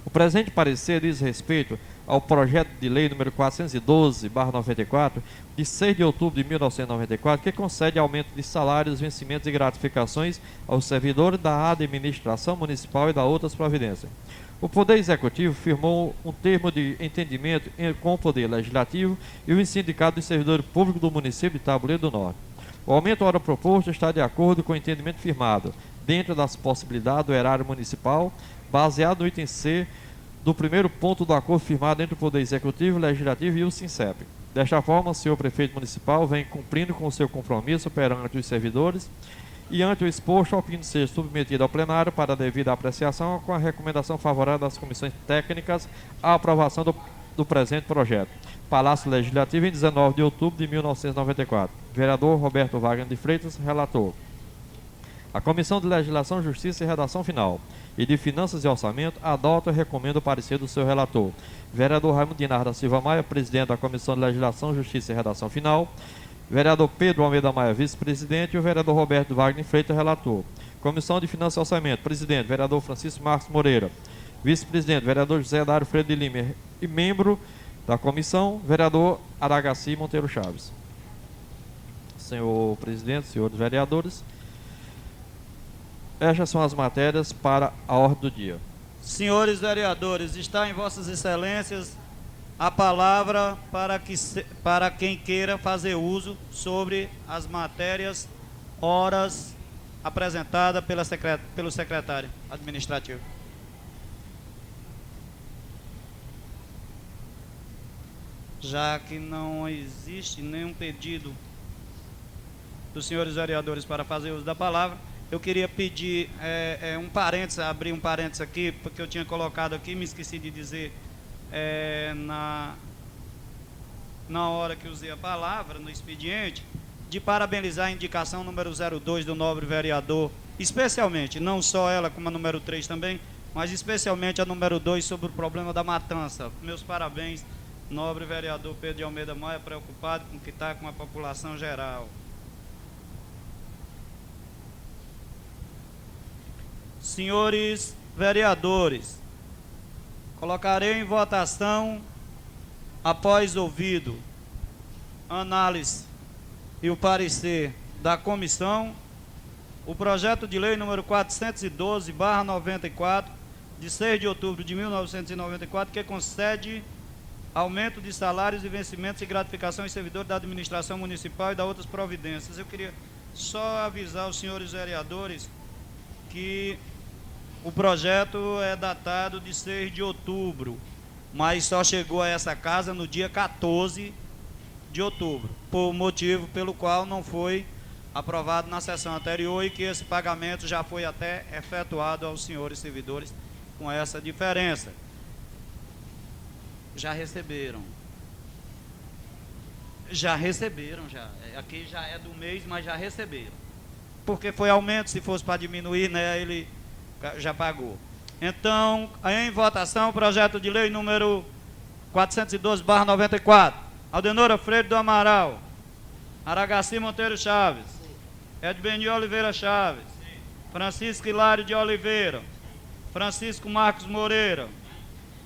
O presente parecer diz respeito ao projeto de lei número 412/94, de 6 de outubro de 1994, que concede aumento de salários, vencimentos e gratificações aos servidores da administração municipal e da outras providências. O Poder Executivo firmou um termo de entendimento com o Poder Legislativo e o Sindicato dos Servidores Públicos do município de Tabuleiro do Norte. O aumento ora proposto está de acordo com o entendimento firmado, dentro das possibilidades do erário municipal, baseado no item C do primeiro ponto do acordo firmado entre o Poder Executivo, Legislativo e o SINCEP. Desta forma, o senhor prefeito municipal vem cumprindo com o seu compromisso perante os servidores e, ante o exposto, opino ser submetido ao plenário para a devida apreciação, com a recomendação favorável das comissões técnicas à aprovação do presente projeto. Palácio Legislativo, em 19 de outubro de 1994. Vereador Roberto Wagner de Freitas, relator. A Comissão de Legislação, Justiça e Redação Final e de Finanças e Orçamento adota e recomenda o parecer do seu relator. Vereador Raimundo Dinar da Silva Maia, presidente da Comissão de Legislação, Justiça e Redação Final. Vereador Pedro Almeida Maia, vice-presidente, e o vereador Roberto Wagner de Freitas, relator. Comissão de Finanças e Orçamento, presidente, vereador Francisco Marcos Moreira. Vice-presidente, vereador José Dário Freire de Lima. E membro da comissão, vereador Aragaci Monteiro Chaves. Senhor presidente, senhores vereadores, estas são as matérias para a ordem do dia. Senhores vereadores, está em vossas excelências a palavra para quem queira fazer uso sobre as matérias, horas apresentadas pelo secretário administrativo. Já que não existe nenhum pedido dos senhores vereadores para fazer uso da palavra, eu queria pedir um parênteses, abrir um parênteses aqui, porque eu tinha colocado aqui, me esqueci de dizer na hora que usei a palavra, no expediente, de parabenizar a indicação número 02 do nobre vereador, especialmente, não só ela como a número 3 também, mas especialmente a número 2 sobre o problema da matança. Meus parabéns, nobre vereador Pedro de Almeida Maia, preocupado com o que está com a população geral. Senhores vereadores, colocarei em votação, após ouvido análise e o parecer da comissão, o projeto de lei número 412/94, de 6 de outubro de 1994, que concede aumento de salários e vencimentos e gratificação aos servidores da administração municipal e da outras providências. Eu queria só avisar os senhores vereadores que o projeto é datado de 6 de outubro, mas só chegou a essa casa no dia 14 de outubro, por motivo pelo qual não foi aprovado na sessão anterior e que esse pagamento já foi até efetuado aos senhores servidores com essa diferença. Já receberam. Já. Aqui já é do mês, mas já receberam. Porque foi aumento, se fosse para diminuir, né, ele já pagou. Então, em votação, o projeto de lei número 412/94. Aldenora Freire do Amaral. Aragaci Monteiro Chaves. Edbenio Oliveira Chaves. Francisco Hilário de Oliveira. Francisco Marcos Moreira.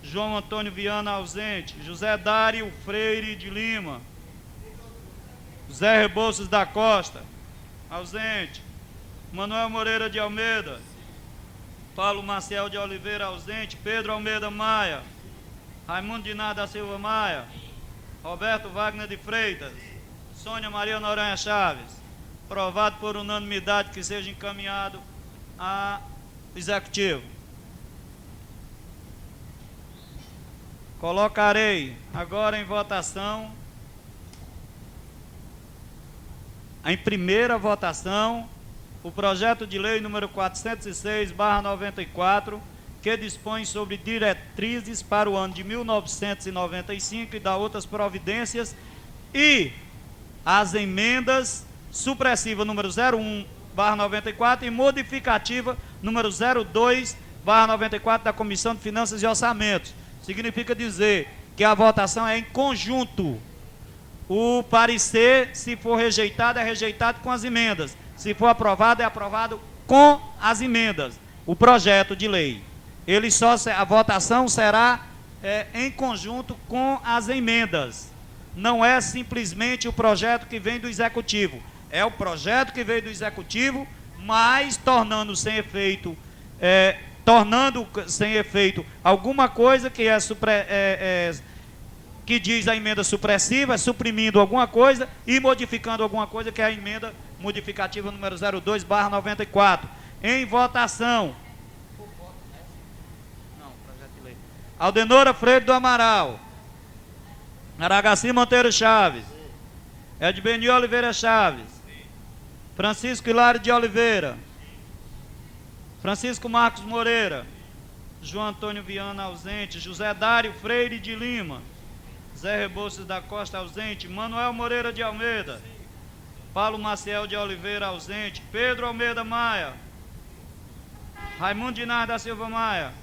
João Antônio Viana, ausente. José Dário Freire de Lima. Zé Rebouças da Costa, ausente. Manuel Moreira de Almeida. Paulo Maciel de Oliveira, ausente. Pedro Almeida Maia. Raimundo Dinar da Silva Maia. Roberto Wagner de Freitas. Sônia Maria Noronha Chaves. Aprovado por unanimidade que seja encaminhado ao Executivo. Colocarei agora em votação, em primeira votação, o projeto de lei número 406/94, que dispõe sobre diretrizes para o ano de 1995 e dá outras providências, e as emendas supressiva número 01/94 e modificativa número 02/94 da Comissão de Finanças e Orçamentos. Significa dizer que a votação é em conjunto. O parecer, se for rejeitado, é rejeitado com as emendas. Se for aprovado, é aprovado com as emendas. O projeto de lei. A votação será em conjunto com as emendas. Não é simplesmente o projeto que vem do Executivo. É o projeto que veio do Executivo, mas tornando sem efeito alguma coisa que que diz a emenda supressiva, suprimindo alguma coisa e modificando alguma coisa, que é a emenda modificativa número 02/94. Em votação. Não, projeto de lei. Aldenora Freire do Amaral. Aragaci Monteiro Chaves. Edbeni Oliveira Chaves. Francisco Hilário de Oliveira. Francisco Marcos Moreira. João Antônio Viana, ausente. José Dário Freire de Lima. Zé Rebouças da Costa, ausente. Manuel Moreira de Almeida. Paulo Maciel de Oliveira, ausente. Pedro Almeida Maia. Raimundo Dinar da Silva Maia.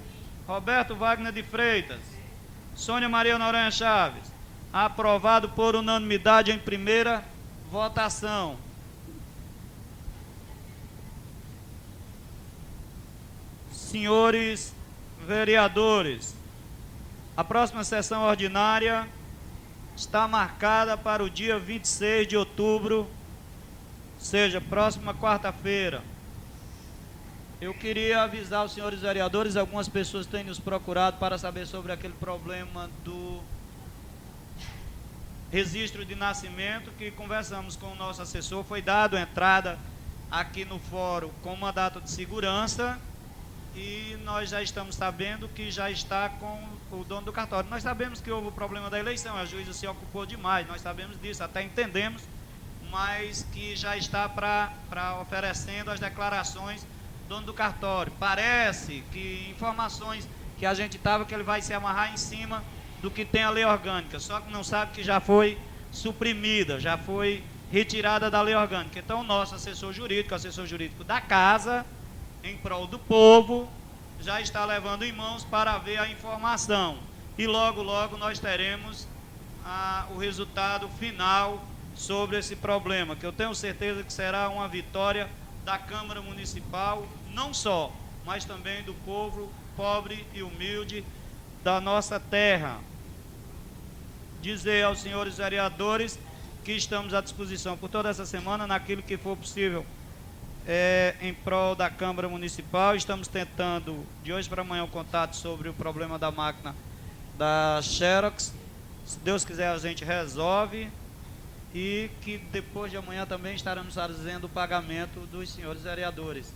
Roberto Wagner de Freitas. Sônia Maria Noronha Chaves. Aprovado por unanimidade em primeira votação. Senhores vereadores, a próxima sessão ordinária está marcada para o dia 26 de outubro, ou seja, próxima quarta-feira. Eu queria avisar os senhores vereadores, algumas pessoas têm nos procurado para saber sobre aquele problema do registro de nascimento, que conversamos com o nosso assessor, foi dado entrada aqui no fórum com mandato de segurança, e nós já estamos sabendo que já está com o dono do cartório. Nós sabemos que houve o problema da eleição, a juíza se ocupou demais, nós sabemos disso, até entendemos, mas que já está para oferecendo as declarações do dono do cartório. Parece que informações que a gente estava, que ele vai se amarrar em cima do que tem a lei orgânica, só que não sabe que já foi suprimida, já foi retirada da lei orgânica. Então o nosso assessor jurídico da casa, em prol do povo, já está levando em mãos para ver a informação, e logo nós teremos o resultado final sobre esse problema, que eu tenho certeza que será uma vitória da Câmara Municipal, não só, mas também do povo pobre e humilde da nossa terra. Dizer aos senhores vereadores que estamos à disposição por toda essa semana, naquilo que for possível, em prol da Câmara Municipal. Estamos tentando, de hoje para amanhã, um contato sobre o problema da máquina da Xerox. Se Deus quiser, a gente resolve, e que depois de amanhã também estaremos fazendo o pagamento dos senhores vereadores,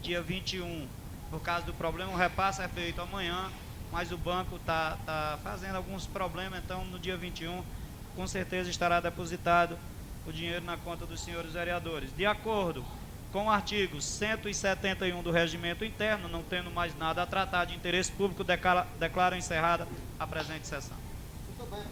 dia 21. Por causa do problema, o repasse é feito amanhã, mas o banco está fazendo alguns problemas, então no dia 21, com certeza estará depositado o dinheiro na conta dos senhores vereadores. De acordo com o artigo 171 do Regimento Interno, não tendo mais nada a tratar de interesse público, declaro encerrada a presente sessão. Muito bem.